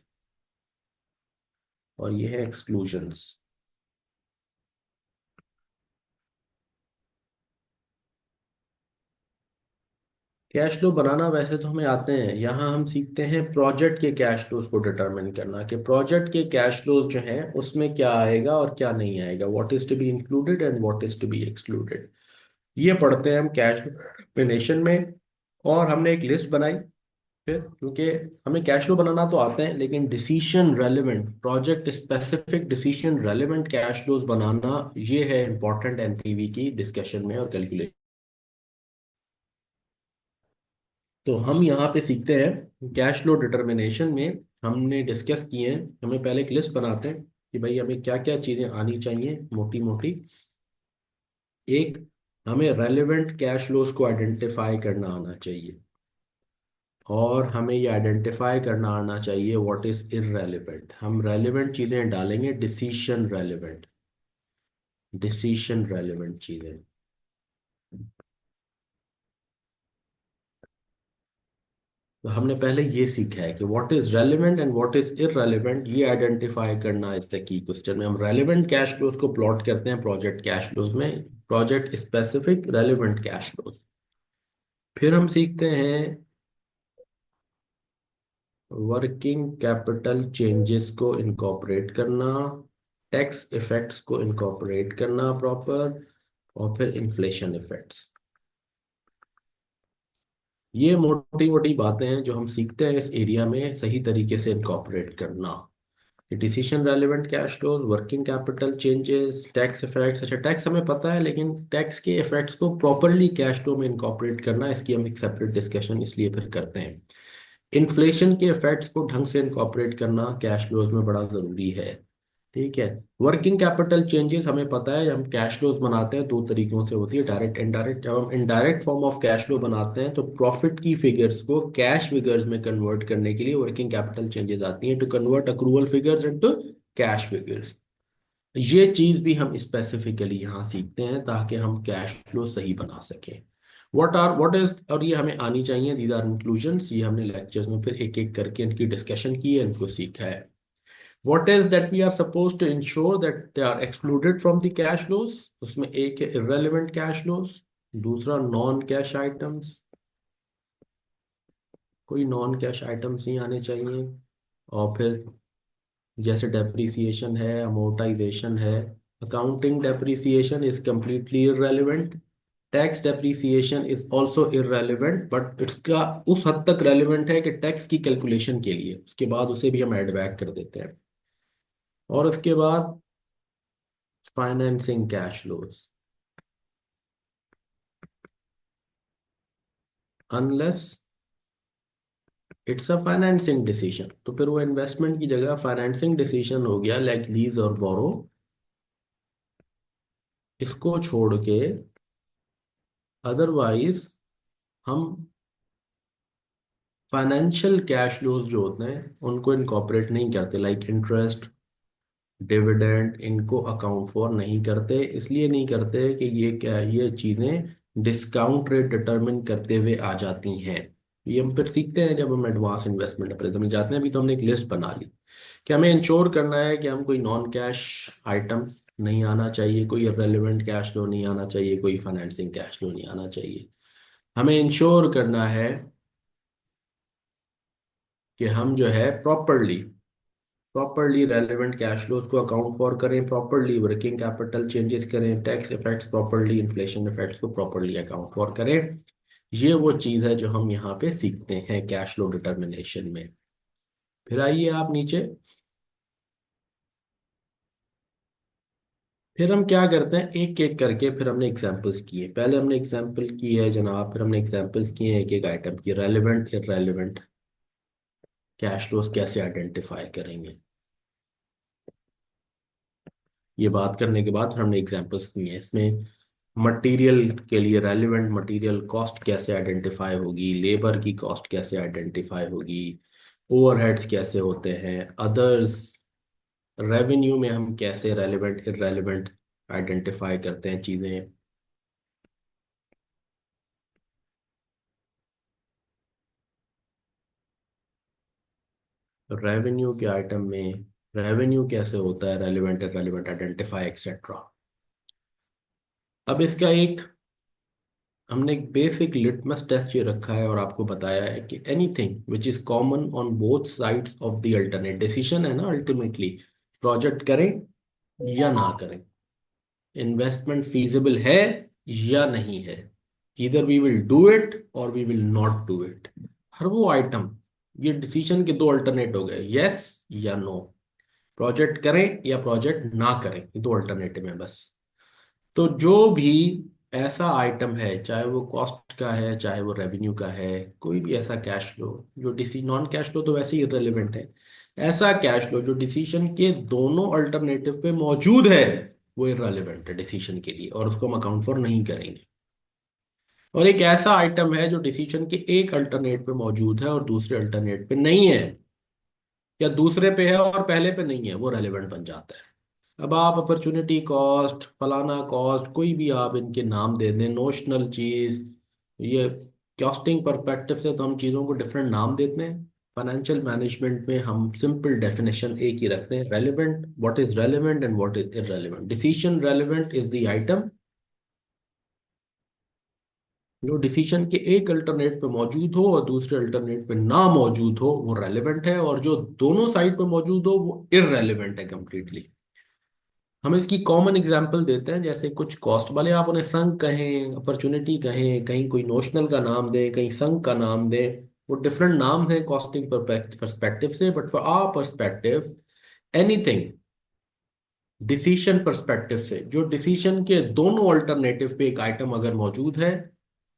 A: और ये है एक्सक्लूजन्स। कैश फ्लो बनाना वैसे तो हमें आते हैं, यहाँ हम सीखते हैं प्रोजेक्ट के कैश फ्लोज को डिटरमिन करना, कि प्रोजेक्ट के कैश फ्लोज जो हैं उसमें क्या आएगा और क्या नहीं आएगा, what is to be included and what is to be excluded. ये पढ़ते हैं हम कैश डिटर्मिनेशन में। और हमने एक लिस्ट बनाई फिर, क्योंकि हमें कैश फ्लो बनाना तो आता है, लेकिन decision relevant, project specific decision relevant cash flows बनाना, ये है इंपॉर्टेंट एनपीवी की डिस्कशन में और कैलकुलेशन। तो हम यहाँ पे सीखते हैं कैश फ्लो डिटर्मिनेशन में, हमने डिस्कस किए हैं, हमें पहले एक लिस्ट बनाते हैं कि भाई हमें क्या क्या चीज़ें आनी चाहिए मोटी मोटी। एक, हमें रेलेवेंट कैश फ्लोज को आइडेंटिफाई करना आना चाहिए, और हमें ये आइडेंटिफाई करना आना चाहिए व्हाट इज इररेलेवेंट। हम रेलेवेंट चीज़ें डालेंगे, डिसीशन रेलेवेंट, डिसीशन रेलेवेंट चीज़ें। तो हमने पहले ये सीखा है कि what is relevant and what is irrelevant, ये आइडेंटिफाई करना इज द की क्वेश्चन में। हम रेलेवेंट कैश फ्लोज को प्लॉट करते हैं प्रोजेक्ट कैश फ्लोज में, project specific relevant cash flows. फिर हम सीखते हैं वर्किंग कैपिटल चेंजेस को इनकॉर्पोरेट करना, टैक्स इफेक्ट्स को इनकॉर्पोरेट करना प्रॉपर, और फिर इन्फ्लेशन इफेक्ट्स। ये मोटी मोटी बातें हैं जो हम सीखते हैं इस एरिया में सही तरीके से इनकॉर्पोरेट करना। Decision relevant cash flows, working capital changes, tax effects. अच्छा, टैक्स हमें पता है, लेकिन टैक्स के इफेक्ट्स को प्रॉपरली कैश फ्लो में इनकॉर्पोरेट करना, इसकी हम एक सेपरेट डिस्कशन इसलिए फिर करते हैं। इन्फ्लेशन के इफेक्ट्स को ढंग से इनकॉर्पोरेट करना कैश फ्लोज में बड़ा जरूरी है, ठीक है। वर्किंग कैपिटल चेंजेस हमें पता है, हम कैश फ्लोज बनाते हैं दो तरीकों से होती है, डायरेक्ट इनडायरेक्ट। जब हम indirect form of cash flow बनाते हैं तो प्रॉफिट की फिगर्स को कैश फिगर्स में कन्वर्ट करने के लिए वर्किंग कैपिटल चेंजेस आती हैं, to convert accrual figures into cash figures. ये चीज भी हम स्पेसिफिकली यहाँ सीखते हैं ताकि हम कैश फ्लो सही बना सकें। व्हाट इज, और ये हमें आनी चाहिए, दीज आर इंक्लूजन्स, ये हमने लेक्चर्स में फिर एक एक करके इनकी डिस्कशन की है, इनको सीखा है। What is that we are supposed to ensure that they are excluded from the cash flows? उसमें एक है irrelevant cash flows, दूसरा नॉन कैश आइटम्स, कोई नॉन कैश आइटम्स नहीं आने चाहिए। और फिर जैसे डेप्रिसिएशन है, अमोर्टाइजेशन है। Accounting depreciation is completely irrelevant. Tax depreciation is also irrelevant, but इसका उस हद तक रेलिवेंट है कि टैक्स की कैलकुलेशन के लिए, उसके बाद उसे भी हम ऐड बैक कर देते हैं। और उसके बाद financing cash flows, unless it's a financing decision, तो फिर वो इन्वेस्टमेंट की जगह फाइनेंसिंग डिसीजन हो गया, लाइक लीज और बोरो। इसको छोड़ के अदरवाइज हम फाइनेंशियल कैश फ्लोज जो होते हैं उनको इनकॉर्पोरेट नहीं करते, लाइक इंटरेस्ट, डिविडेंड, इनको अकाउंट फॉर नहीं करते। इसलिए नहीं करते कि ये क्या, ये चीज़ें डिस्काउंट रेट डिटरमिन करते हुए आ जाती हैं। ये हम फिर सीखते हैं जब हम एडवांस इन्वेस्टमेंट अप्रेजल में जाते हैं। अभी तो हमने एक लिस्ट बना ली कि हमें इंश्योर करना है कि हम कोई नॉन कैश आइटम नहीं आना चाहिए, कोई रेलिवेंट कैश फ्लो नहीं आना चाहिए, कोई फाइनेंसिंग कैश फ्लो नहीं आना चाहिए। हमें इंश्योर करना है कि हम जो है प्रॉपरली रेलिवेंट कैश फ्लोज को अकाउंट फॉर करें, प्रॉपरली वर्किंग कैपिटल चेंजेस करें, tax effects properly, inflation effects को प्रॉपरली अकाउंट फॉर करें। ये वो चीज़ है जो हम यहाँ पे सीखते हैं कैश फ्लो डिटर्मिनेशन में। फिर आइए आप नीचे। फिर हम क्या करते हैं, एक एक करके फिर हमने एग्जांपल्स किए। पहले हमने एग्जांपल की है जनाब, फिर हमने एग्जांपल्स किए हैं एक एक आइटम की, रेलिवेंट इररेलेवेंट कैश फ्लोज कैसे आइडेंटिफाई करेंगे। ये बात करने के बाद फिर हमने एग्जांपल्स किए हैं इसमें। मटेरियल के लिए रेलिवेंट मटेरियल कॉस्ट कैसे आइडेंटिफाई होगी, लेबर की कॉस्ट कैसे आइडेंटिफाई होगी, ओवरहेड्स कैसे होते हैं, अदर्स रेवेन्यू में हम कैसे रेलिवेंट इररेलेवेंट आइडेंटिफाई करते हैं चीज़ें। रेवेन्यू के आइटम में रेवेन्यू कैसे होता है, रेलिवेंट इररेलेवेंट आइडेंटिफाई एक्सेट्रा। अब इसका एक हमने एक बेसिक लिटमस टेस्ट ये रखा है और आपको बताया है कि anything which is common on both sides of the alternate decision है ना, अल्टीमेटली प्रोजेक्ट करें या ना करें, इन्वेस्टमेंट फीजिबल है या नहीं है, इधर वी विल डू इट और we will not do it. हर वो आइटम, ये डिसीजन के दो अल्टरनेट हो गए, यस या नो। प्रोजेक्ट करें या प्रोजेक्ट ना करें, ये दो अल्टरनेटिव है बस। तो जो भी ऐसा आइटम है, चाहे वो कॉस्ट का है चाहे वो रेवेन्यू का है, कोई भी ऐसा कैश फ्लो जो डिसी नॉन कैश फ्लो तो वैसे ही इररिलेवेंट है, ऐसा कैश फ्लो जो डिसीजन के दोनों अल्टरनेटिव पे मौजूद है, वो इररिलेवेंट है डिसीजन के लिए और उसको हम अकाउंट फॉर नहीं करेंगे। और एक ऐसा आइटम है जो डिसीजन के एक अल्टरनेट पे मौजूद है और दूसरे अल्टरनेट पे नहीं है, या दूसरे पे है और पहले पे नहीं है, वो रेलेवेंट बन जाता है। अब आप अपॉर्चुनिटी कॉस्ट, फलाना कॉस्ट, कोई भी आप इनके नाम दे दें, नोशनल चीज, ये कॉस्टिंग परस्पेक्टिव से तो हम चीज़ों को डिफरेंट नाम देते हैं। फाइनेंशियल मैनेजमेंट में हम सिंपल डेफिनेशन एक ही रखते हैं, relevant, what is relevant and what is irrelevant. Decision relevant is the item जो डिसीजन के एक अल्टरनेट पे मौजूद हो और दूसरे अल्टरनेट पे ना मौजूद हो, वो रेलिवेंट है, और जो दोनों साइड पे मौजूद हो वो इररेलेवेंट है कंप्लीटली। हम इसकी कॉमन एग्जांपल देते हैं, जैसे कुछ कॉस्ट वाले आप उन्हें संक कहें, अपॉर्चुनिटी कहें, कहीं कोई नोशनल का नाम दें, कहीं संक का नाम दें, वो डिफरेंट नाम है कॉस्टिंग परस्पेक्टिव से, but for our perspective anything decision perspective से, जो डिसीजन के दोनों अल्टरनेटिव पे एक आइटम अगर मौजूद है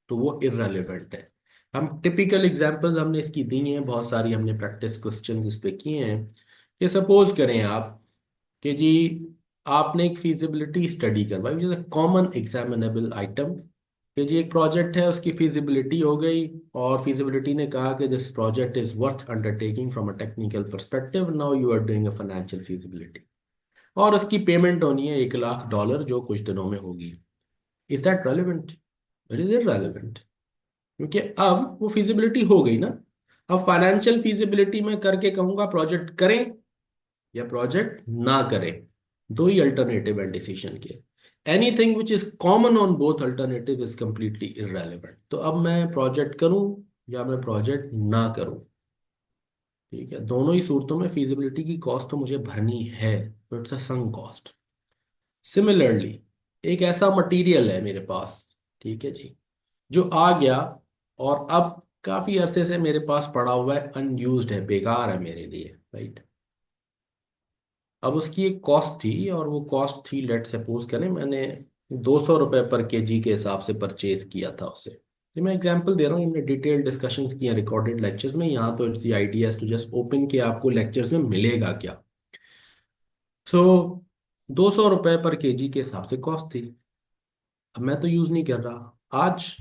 A: तो वो इररेलेवेंट है। हम टिपिकल एग्जांपल्स हमने इसकी दी हैं बहुत सारी, हमने प्रैक्टिस क्वेश्चन इस पे किए हैं। कि सपोज करें आप कि जी आपने एक फीजिबिलिटी स्टडी करवाई, जैसे कॉमन एग्जामिनेबल आइटम, कि जी एक प्रोजेक्ट है उसकी फीजिबिलिटी हो गई और फीजिबिलिटी ने कहा कि this project is worth undertaking from a technical perspective, now you are doing a financial feasibility, और उसकी पेमेंट होनी है $1 लाख जो कुछ दिनों में होगी। Is that relevant? It is irrelevant, क्योंकि अब वो फीजिबिलिटी हो गई ना। अब फाइनेंशियल फीजिबिलिटी में करके कहूंगा प्रोजेक्ट करें या प्रोजेक्ट ना करें, दो ही अल्टरनेटिव है डिसीजन के। Anything which is common on both alternative is completely irrelevant. तो अब मैं प्रोजेक्ट करूं या मैं प्रोजेक्ट ना करूं, ठीक है, दोनों ही सूरतों में फीजिबिलिटी की कॉस्ट तो मुझे भरनी है, तो it's a sunk cost. Similarly एक ऐसा मटेरियल है मेरे पास, ठीक है जी, जो आ गया और अब काफी अरसे से मेरे पास पड़ा हुआ है, अनयूज्ड है, बेकार है मेरे लिए, राइट। अब उसकी एक कॉस्ट थी, और वो कॉस्ट थी, लेट सपोज करें मैंने 200 रुपये पर केजी के हिसाब से परचेज किया था उसे। ये मैं एग्जांपल दे रहा हूँ, हमने डिटेल डिस्कशंस किए रिकॉर्डेड लेक्चर्स में, यहाँ तो it's the idea to just open कि आपको लेक्चर्स में मिलेगा क्या। सो 200 रुपये पर केजी के हिसाब से कॉस्ट थी। अब मैं तो यूज नहीं कर रहा आज।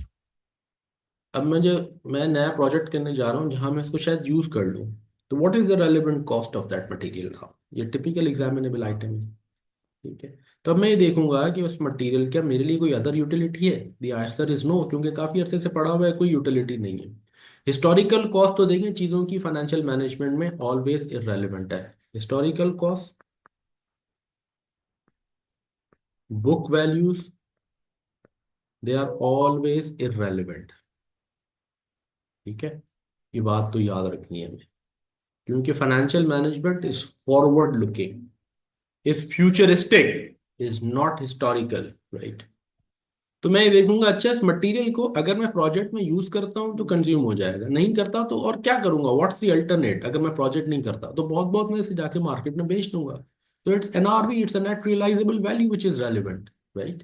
A: अब मैं नया प्रोजेक्ट करने जा रहा हूँ जहां मैं इसको शायद यूज कर लूँ। तो what is the relevant cost of that material now, ये टिपिकल एग्जामिनेबल आइटम है, ठीक है। तो अब मैं ये देखूंगा कि उस मटेरियल क्या मेरे लिए कोई अदर यूटिलिटी है। द आंसर इज नो, क्योंकि काफी अरसे से पड़ा हुआ है, कोई यूटिलिटी नहीं है। हिस्टोरिकल कॉस्ट तो देखें चीजों की फाइनेंशियल मैनेजमेंट में ऑलवेज इररेलेवेंट है। Historical cost, book values, they are always irrelevant, ठीक है। ये बात तो याद रखनी है हमें, क्योंकि financial management is forward looking, is futuristic, is not historical, right. तो मैं ये देखूंगा, अच्छा इस मटेरियल को अगर मैं प्रोजेक्ट में यूज करता हूं तो कंज्यूम हो जाएगा, नहीं करता तो और क्या करूंगा, व्हाट्स द अल्टरनेट। अगर मैं प्रोजेक्ट नहीं करता तो बहुत बहुत मैं इसे जाके मार्केट में बेच दूंगा। तो it's NRV, it's a net realisable value which is relevant, right.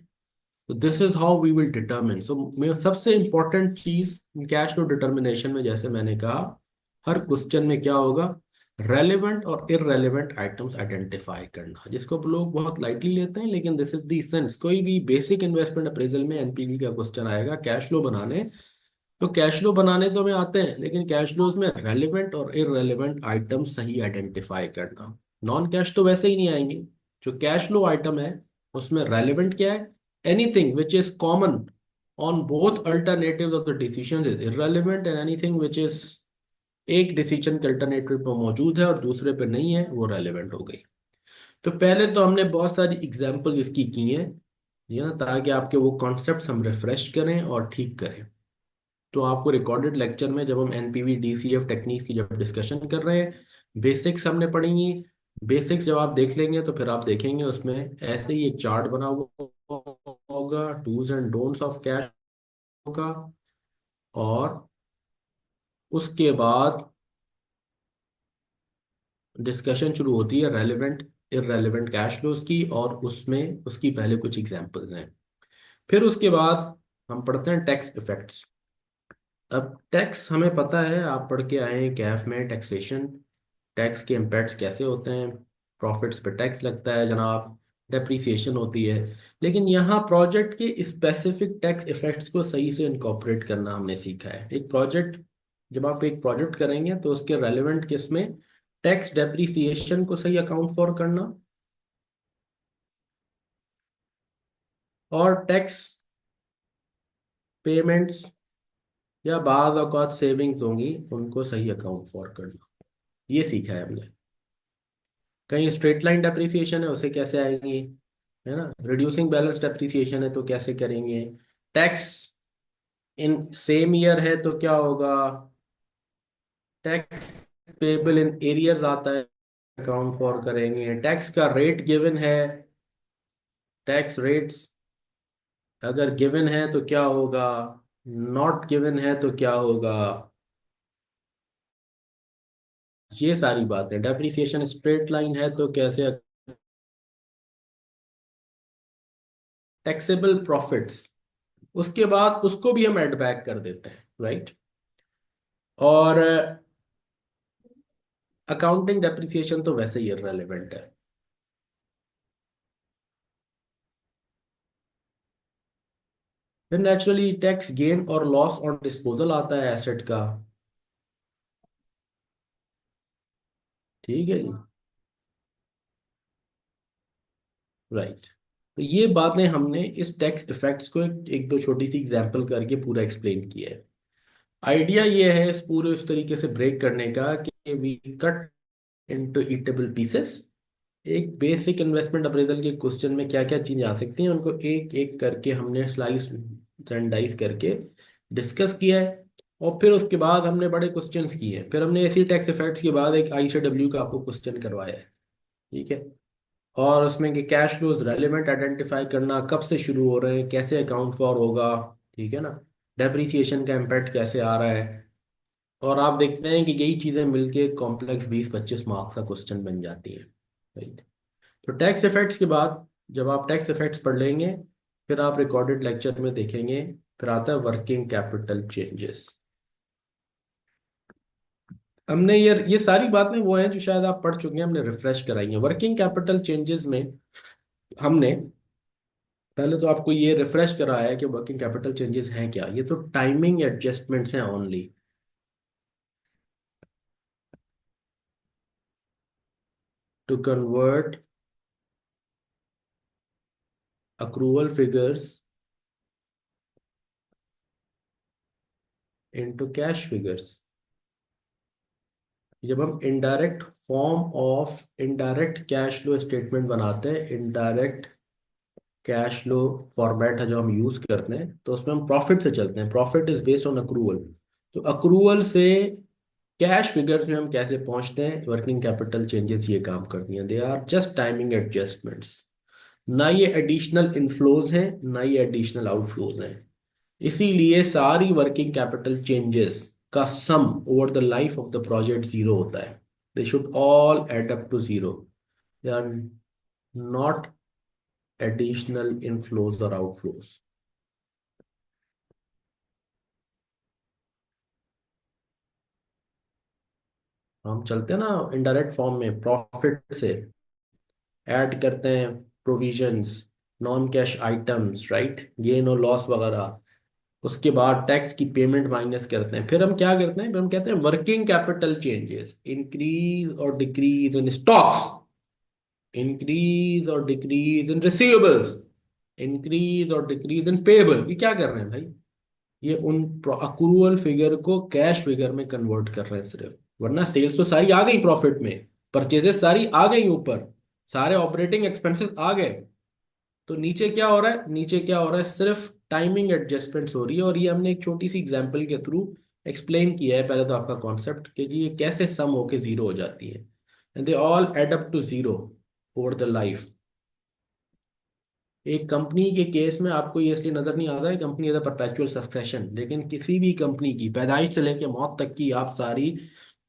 A: तो this is how we will determine. So मैं सबसे इंपॉर्टेंट चीज कैश फ्लो डिटर्मिनेशन में, जैसे मैंने कहा, हर क्वेश्चन में क्या होगा, रेलेवेंट और इररेलेवेंट आइटम्स आइडेंटिफाई करना, जिसको लोग बहुत लाइटली लेते हैं, लेकिन दिस इज द सेंस। कोई भी बेसिक इन्वेस्टमेंट अप्रेजल में एनपीवी का क्वेश्चन आएगा कैश फ्लो बनाने, तो कैश फ्लो बनाने तो हमें आते हैं, लेकिन कैश फ्लोज में रेलेवेंट और इररेलेवेंट आइटम सही आइडेंटिफाई करना। नॉन कैश तो वैसे ही नहीं आएंगे। जो कैश फ्लो आइटम है उसमें रेलेवेंट क्या है, anything which is common on both alternative of the decision is irrelevant, and anything which is एक डिसीजन के अल्टरनेटिव पर मौजूद है और दूसरे पे नहीं है, वो रेलेवेंट हो गई। तो पहले तो हमने बहुत सारी एग्जांपल इसकी की हैं, ये ना, ताकि आपके वो कॉन्सेप्ट्स हम रिफ्रेश करें और ठीक करें। तो आपको रिकॉर्डेड लेक्चर में जब हम एनपीवी डीसीएफ टेक्निक्स की जब डिस्कशन कर रहे हैं, बेसिक्स हमने पढ़ेंगी। बेसिक्स जब आप देख लेंगे तो फिर आप देखेंगे उसमें ऐसे ही एक चार्ट बना हुआ होगा, dos and don'ts of cash होगा, और उसके बाद डिस्कशन शुरू होती है रेलेवेंट इररेलेवेंट कैश फ्लोज की, और उसमें उसकी पहले कुछ एग्जांपल्स हैं। फिर उसके बाद हम पढ़ते हैं टैक्स इफेक्ट्स। अब टैक्स हमें पता है, आप पढ़ के आए हैं कैफ में, टैक्सेशन, टैक्स के इम्पैक्ट्स कैसे होते हैं। प्रॉफिट्स पे टैक्स लगता है जनाब, डेप्रिसिएशन होती है। लेकिन यहाँ प्रोजेक्ट के स्पेसिफिक टैक्स इफेक्ट्स को सही से इनकॉर्पोरेट करना हमने सीखा है। एक प्रोजेक्ट, जब आप एक प्रोजेक्ट करेंगे तो उसके रेलेवेंट किसमें, टैक्स डेप्रिसिएशन को सही अकाउंट फॉर करना, और टैक्स पेमेंट्स या बाद औकात सेविंग्स होंगी उनको सही अकाउंट फॉर करना, ये सीखा है हमने। कहीं स्ट्रेट लाइन डेप्रिसिएशन है उसे कैसे आएंगी, है ना, रिड्यूसिंग बैलेंस डेप्रिसिएशन है तो कैसे करेंगे, टैक्स इन सेम ईयर है तो क्या होगा, टैक्स पेबल इन एरियर्स आता है, अकाउंट फॉर करेंगे, टैक्स का रेट गिवन है, टैक्स रेट्स अगर गिवन है तो क्या होगा, नॉट गिवन है तो क्या होगा, ये सारी बातें। डेप्रिसिएशन स्ट्रेट लाइन है तो कैसे, टैक्सेबल प्रॉफिट्स, उसके बाद उसको भी हम ऐड बैक कर देते हैं, राइट। और अकाउंटिंग डेप्रिसिएशन तो वैसे ही इररेलेवेंट है। फिर नेचुरली टैक्स गेन और लॉस ऑन डिस्पोजल आता है एसेट का, ठीक है जी, राइट। तो ये बातें हमने इस टैक्स इफेक्ट्स को एक दो छोटी सी एग्जांपल करके पूरा एक्सप्लेन किया है। आइडिया ये है इस पूरे उस तरीके से ब्रेक करने का कि we cut into eatable pieces, एक बेसिक इन्वेस्टमेंट अप्रेजल के क्वेश्चन में क्या क्या चीजें आ सकती हैं, उनको एक एक करके हमने स्लाइस एंड डाइस करके डिस्कस किया है। और फिर उसके बाद हमने बड़े क्वेश्चंस किए हैं, फिर हमने एसी टैक्स इफेक्ट्स के बाद एक आई से डब्ल्यू का आपको क्वेश्चन करवाया है। ठीक है। और उसमें कि कैश फ्लोज रेलिवेंट आइडेंटिफाई करना, कब से शुरू हो रहे हैं, कैसे अकाउंट फॉर होगा। ठीक है ना। डेप्रिसिएशन का इम्पैक्ट कैसे आ रहा है। और आप देखते हैं कि यही चीज़ें मिलके कॉम्प्लेक्स 20-25 मार्क्स का क्वेश्चन बन जाती है। राइट। तो टैक्स इफेक्ट्स के बाद जब आप टैक्स इफेक्ट्स पढ़ लेंगे, फिर आप रिकॉर्डेड लेक्चर में देखेंगे, फिर आता है वर्किंग कैपिटल चेंजेस। हमने ये सारी बातें वो हैं जो शायद आप पढ़ चुके हैं, हमने रिफ्रेश कराई हैं। वर्किंग कैपिटल चेंजेस में हमने पहले तो आपको ये रिफ्रेश कराया है कि वर्किंग कैपिटल चेंजेस हैं क्या। ये तो टाइमिंग एडजस्टमेंट्स हैं only, to convert accrual figures into cash figures. जब हम indirect form of indirect cash flow statement बनाते हैं, इनडायरेक्ट कैश फ्लो फॉर्मेट है जो हम यूज करते हैं, तो उसमें हम प्रॉफिट से चलते हैं। Profit is based on accrual. तो अक्रूवल से कैश फिगर्स में हम कैसे पहुंचते हैं, वर्किंग कैपिटल चेंजेस ये काम करती हैं। They are just timing adjustments. ना ये एडिशनल इनफ्लोज हैं, ना ये एडिशनल आउटफ्लोज हैं। इसीलिए सारी वर्किंग कैपिटल चेंजेस का sum over the life of the project zero होता है। They should all add up to zero. They are not additional inflows और आउटफ्लोज। हम चलते हैं ना इनडायरेक्ट फॉर्म में, प्रॉफिट से ऐड करते हैं provisions, non cash items, right, gain और लॉस वगैरह। उसके बाद टैक्स की पेमेंट माइनस करते हैं। फिर हम क्या करते हैं, फिर हम कहते हैं वर्किंग कैपिटल चेंजेस, इंक्रीज और डिक्रीज इन स्टॉक्स, इंक्रीज और डिक्रीज इन रिसीवेबल्स, इंक्रीज और डिक्रीज इन पेबल। ये क्या कर रहे हैं भाई, ये उन अक्रूवल फिगर को कैश फिगर में कन्वर्ट कर रहे हैं सिर्फ। वरना सेल्स तो सारी आ गई प्रॉफिट में, परचेजेस सारी आ गई ऊपर, सारे ऑपरेटिंग एक्सपेंसेस आ गए। तो नीचे क्या हो रहा है, नीचे क्या हो रहा है, सिर्फ टाइमिंग एडजस्टमेंट्स हो रही है। और ये हमने एक छोटी सी एग्जांपल के थ्रू एक्सप्लेन किया है। पहले तो आपका कॉन्सेप्ट कि जी ये कैसे सम होके जीरो हो जाती है, and they all add up to zero over the life. एक कंपनी के केस में आपको ये इसलिए नजर नहीं आता है, company as a perpetual succession, लेकिन किसी भी कंपनी की पैदाइश से लेकर मौत तक की आप सारी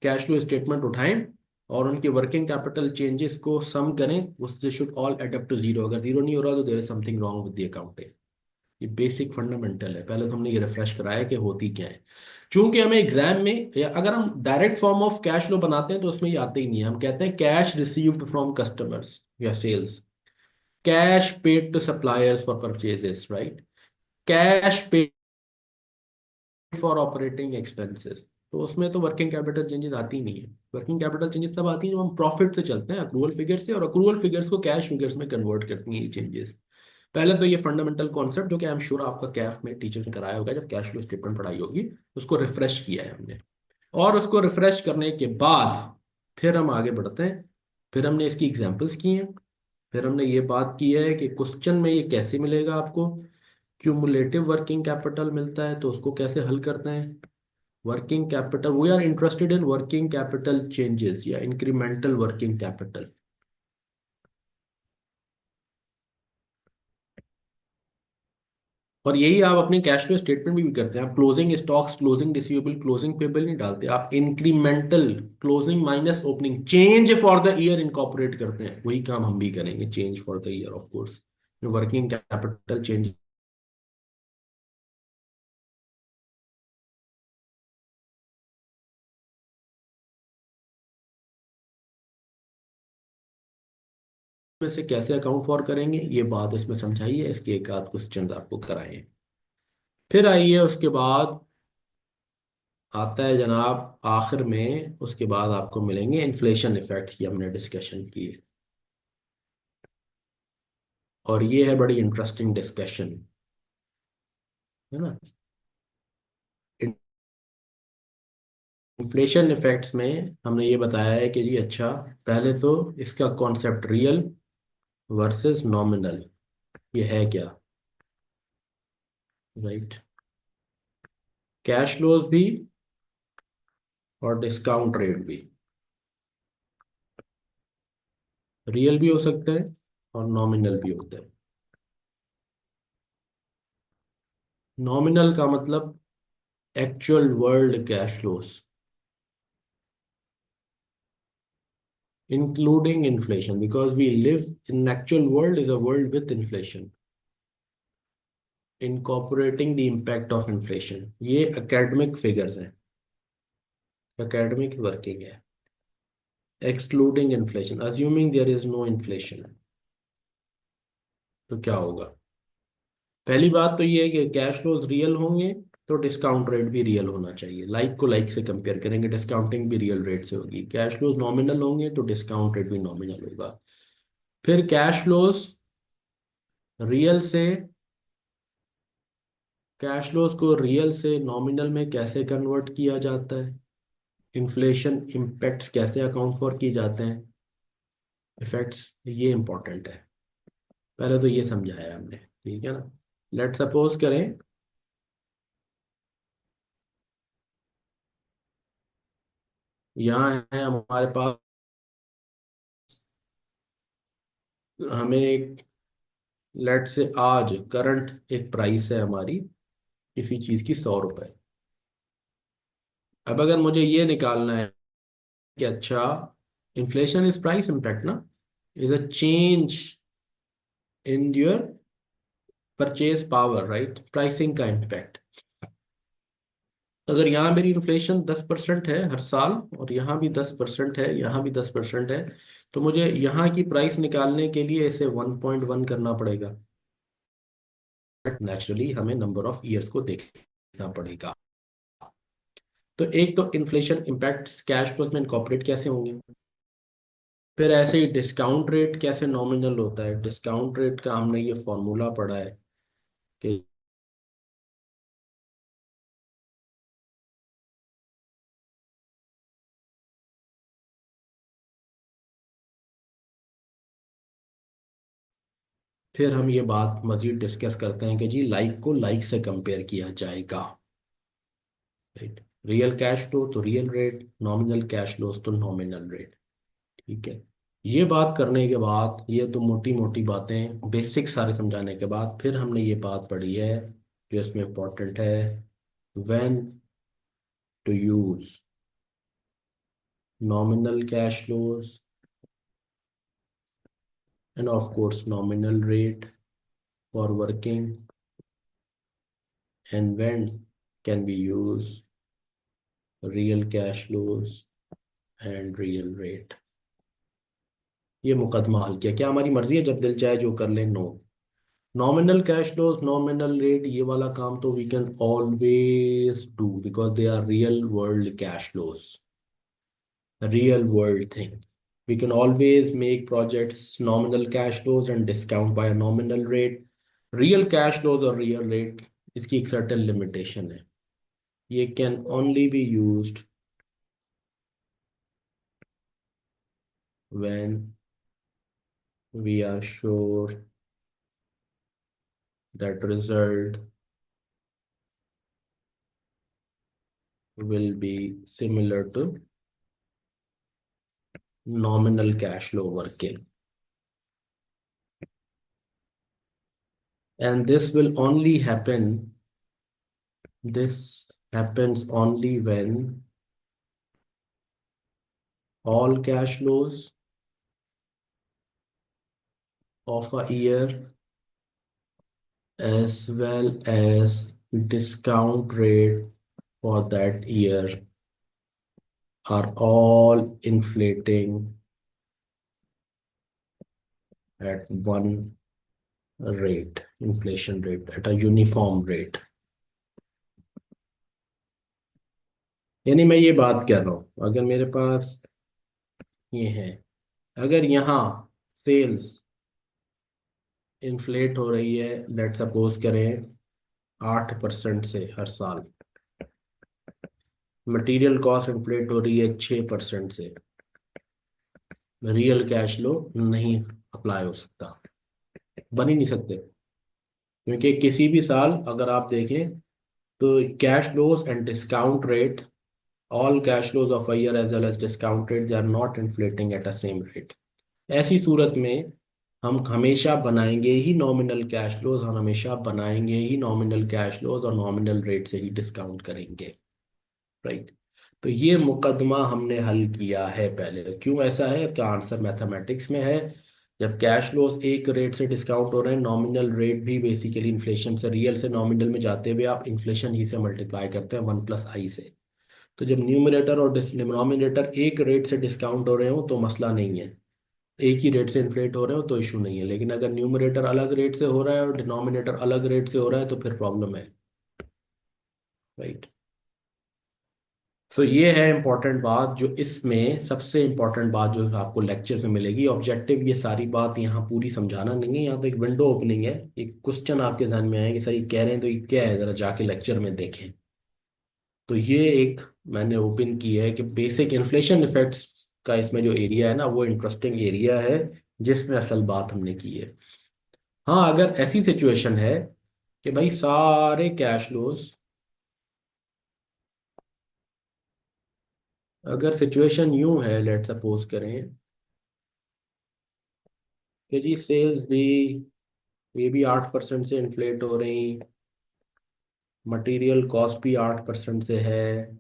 A: कैश फ्लो स्टेटमेंट उठाएं और उनके वर्किंग कैपिटल चेंजेस को सम करें, उससे should all add up to zero. अगर जीरो नहीं हो रहा तो there is something wrong with the accounting. ये बेसिक फंडामेंटल है, पहले तो हमने ये रिफ्रेश कराया कि होती क्या है। चूंकि हमें एग्जाम में, या अगर हम direct form of cash flow बनाते हैं तो उसमें ये आते ही नहीं है। हम कहते हैं कैश रिसीव्ड फ्रॉम कस्टमर्स या sales, cash paid to suppliers for purchases, right? Cash paid for operating expenses। तो उसमें तो वर्किंग कैपिटल चेंजेस आती ही नहीं है। वर्किंग कैपिटल चेंजेस तब आती है जब हम प्रॉफिट से चलते हैं, अक्रूवल फिगर से, और अक्रूवल फिगर्स को कैश फिगर्स में कन्वर्ट करती हैं ये चेंजेस। पहले तो ये फंडामेंटल कॉन्सेप्ट जो कि आई एम श्योर आपका कैफ में टीचर ने कराया होगा जब कैश फ्लो स्टेटमेंट पढ़ाई होगी, उसको रिफ्रेश किया है हमने। और उसको रिफ्रेश करने के बाद फिर हम आगे बढ़ते हैं। फिर हमने इसकी एग्जांपल्स की हैं। फिर हमने ये बात की है कि क्वेश्चन में ये कैसे मिलेगा आपको, क्यूमुलेटिव वर्किंग कैपिटल मिलता है तो उसको कैसे हल करते हैं। Working capital, we are interested in working capital changes या इंक्रीमेंटल वर्किंग कैपिटल। और यही आप अपने कैश फ्लो स्टेटमेंट में भी करते हैं। आप closing stocks, closing receivable, closing payable नहीं डालते, आप incremental closing minus opening change for the year incorporate करते हैं। वही काम हम भी करेंगे, change for the year of course. Working capital change में से कैसे अकाउंट फॉर करेंगे, ये बात इसमें समझाई है। इसके एक आध क्वेश्चन आपको कराए हैं। फिर आइए उसके बाद आता है जनाब आखिर में, उसके बाद आपको मिलेंगे इन्फ्लेशन इफेक्ट्स की हमने डिस्कशन की है। और ये है बड़ी इंटरेस्टिंग डिस्कशन, है ना। इन्फ्लेशन इफेक्ट्स में हमने ये बताया है कि जी अच्छा, पहले तो इसका कॉन्सेप्ट रियल वर्सेस नॉमिनल, ये है क्या, राइट। कैश फ्लोज भी और डिस्काउंट रेट भी रियल भी हो सकते हैं और नॉमिनल भी होते हैं। नॉमिनल का मतलब actual world cash flows including inflation, because we live in actual world is a world with inflation, incorporating the impact of inflation। ये academic figures हैं, academic working है। excluding inflation, assuming there is no inflation, तो क्या होगा? पहली बात तो ये है कि कैश फ्लोज रियल होंगे तो डिस्काउंट रेट भी रियल होना चाहिए, लाइक को लाइक से कंपेयर करेंगे, डिस्काउंटिंग भी रियल रेट से होगी। कैश फ्लोज नॉमिनल होंगे तो डिस्काउंट रेट भी नॉमिनल होगा। फिर कैश फ्लोज रियल से, कैश फ्लोज को रियल से नॉमिनल में कैसे कन्वर्ट किया जाता है, इन्फ्लेशन इम्पैक्ट्स कैसे अकाउंट फॉर किए जाते हैं, इफेक्ट्स, ये इंपॉर्टेंट है। पहले तो ये समझाया हमने, ठीक है ना। लेट सपोज करें यहाँ है हमारे पास, हमें एक, लेट से आज करंट एक प्राइस है हमारी किसी चीज़ की 100 रुपए। अब अगर मुझे ये निकालना है कि अच्छा, इन्फ्लेशन इज प्राइस इम्पैक्ट ना, is a change in your purchase power, right, pricing का इम्पैक्ट। अगर यहाँ मेरी इन्फ्लेशन 10% है हर साल, और यहाँ भी 10% है, यहाँ भी 10% है, तो मुझे यहाँ की प्राइस निकालने के लिए इसे 1.1 करना पड़ेगा। नेचुरली हमें नंबर ऑफ ईयर्स को देखना पड़ेगा। तो एक तो इन्फ्लेशन इम्पैक्ट कैश फ्लो में इनकॉर्पोरेट कैसे होंगे। फिर ऐसे ही डिस्काउंट रेट कैसे नॉमिनल होता है, डिस्काउंट रेट का हमने ये फॉर्मूला पढ़ा है कि फिर हम ये बात मजीद डिस्कस करते हैं कि जी लाइक को लाइक से कंपेयर किया जाएगा, राइट। रियल कैश फ्लो तो real rate, nominal cash flows तो नॉमिनल रेट, ठीक है। ये बात करने के बाद, ये तो मोटी मोटी बातें बेसिक सारे समझाने के बाद, फिर हमने ये बात पढ़ी है जो इसमें इम्पोर्टेंट है, when to use nominal cash flows and of course nominal rate for working, and when can we use real cash flows and real rate। ये मुकदमा हल किया, क्या हमारी मर्जी है जब दिल चाहे जो कर ले? No. Nominal cash flows, nominal rate, ये वाला काम तो we can always do because they are real world cash flows, real world thing। We can always make projects nominal cash flows and discount by a nominal rate। Real cash flows or real rate, इसकी एक certain limitation है, ये can only be used when we are sure that result will be similar to nominal cash flow working, and this will only happen, this happens only when all cash flows of a year as well as discount rate for that year are all inflating at one rate, inflation rate at a uniform rate। यानी मैं ये बात कर रहा हूँ, अगर मेरे पास ये है, अगर यहाँ सेल्स इन्फ्लेट हो रही है, लेट सपोज करें 8% से हर साल, मटेरियल कॉस्ट इन्फ्लेट हो रही है 6% से, रियल कैश फ्लो नहीं अप्लाई हो सकता, बन ही नहीं सकते। क्योंकि किसी भी साल अगर आप देखें तो cash flows and discount rate, all cash flows of a year as well as discount rate, they are not inflating at a same rate। ऐसी सूरत में हम हमेशा बनाएंगे ही नॉमिनल कैश फ्लोज, हम हमेशा बनाएंगे ही नॉमिनल कैश फ्लोज और नॉमिनल रेट से ही डिस्काउंट करेंगे। राइट। तो ये मुकदमा हमने हल किया है पहले। क्यों ऐसा है, इसका आंसर मैथमेटिक्स में है। जब कैश फ्लोज एक रेट से डिस्काउंट हो रहे हैं, नॉमिनल रेट भी बेसिकली इन्फ्लेशन से, रियल से नॉमिनल में जाते हुए आप इन्फ्लेशन ही से मल्टीप्लाई करते हैं 1 + i से। तो जब न्यूमरेटर और डिनोमिनेटर एक रेट से डिस्काउंट हो रहे हो तो मसला नहीं है, एक ही रेट से इन्फ्लेट हो रहे हो तो इशू नहीं है। लेकिन अगर न्यूमरेटर अलग रेट से हो रहा है और डिनोमिनेटर अलग रेट से हो रहा है तो फिर प्रॉब्लम है। राइट। तो ये है इंपॉर्टेंट बात, जो इसमें सबसे इंपॉर्टेंट बात जो आपको लेक्चर में मिलेगी। ऑब्जेक्टिव ये सारी बात यहाँ पूरी समझाना नहीं है, यहाँ तो एक विंडो ओपनिंग है। एक क्वेश्चन आपके ध्यान में आए कि सर ये कह रहे हैं तो ये क्या है, जरा जाके लेक्चर में देखें। तो ये एक मैंने ओपन की है कि बेसिक इन्फ्लेशन इफेक्ट्स का इसमें जो एरिया है ना, वो इंटरेस्टिंग एरिया है जिसमें असल बात हमने की है। हाँ, अगर ऐसी सिचुएशन है कि भाई सारे कैश फ्लोज, अगर सिचुएशन यूं है, लेट सपोज करें कि जी सेल्स भी ये भी 8% से इन्फ्लेट हो रही, मटेरियल कॉस्ट भी 8% से है,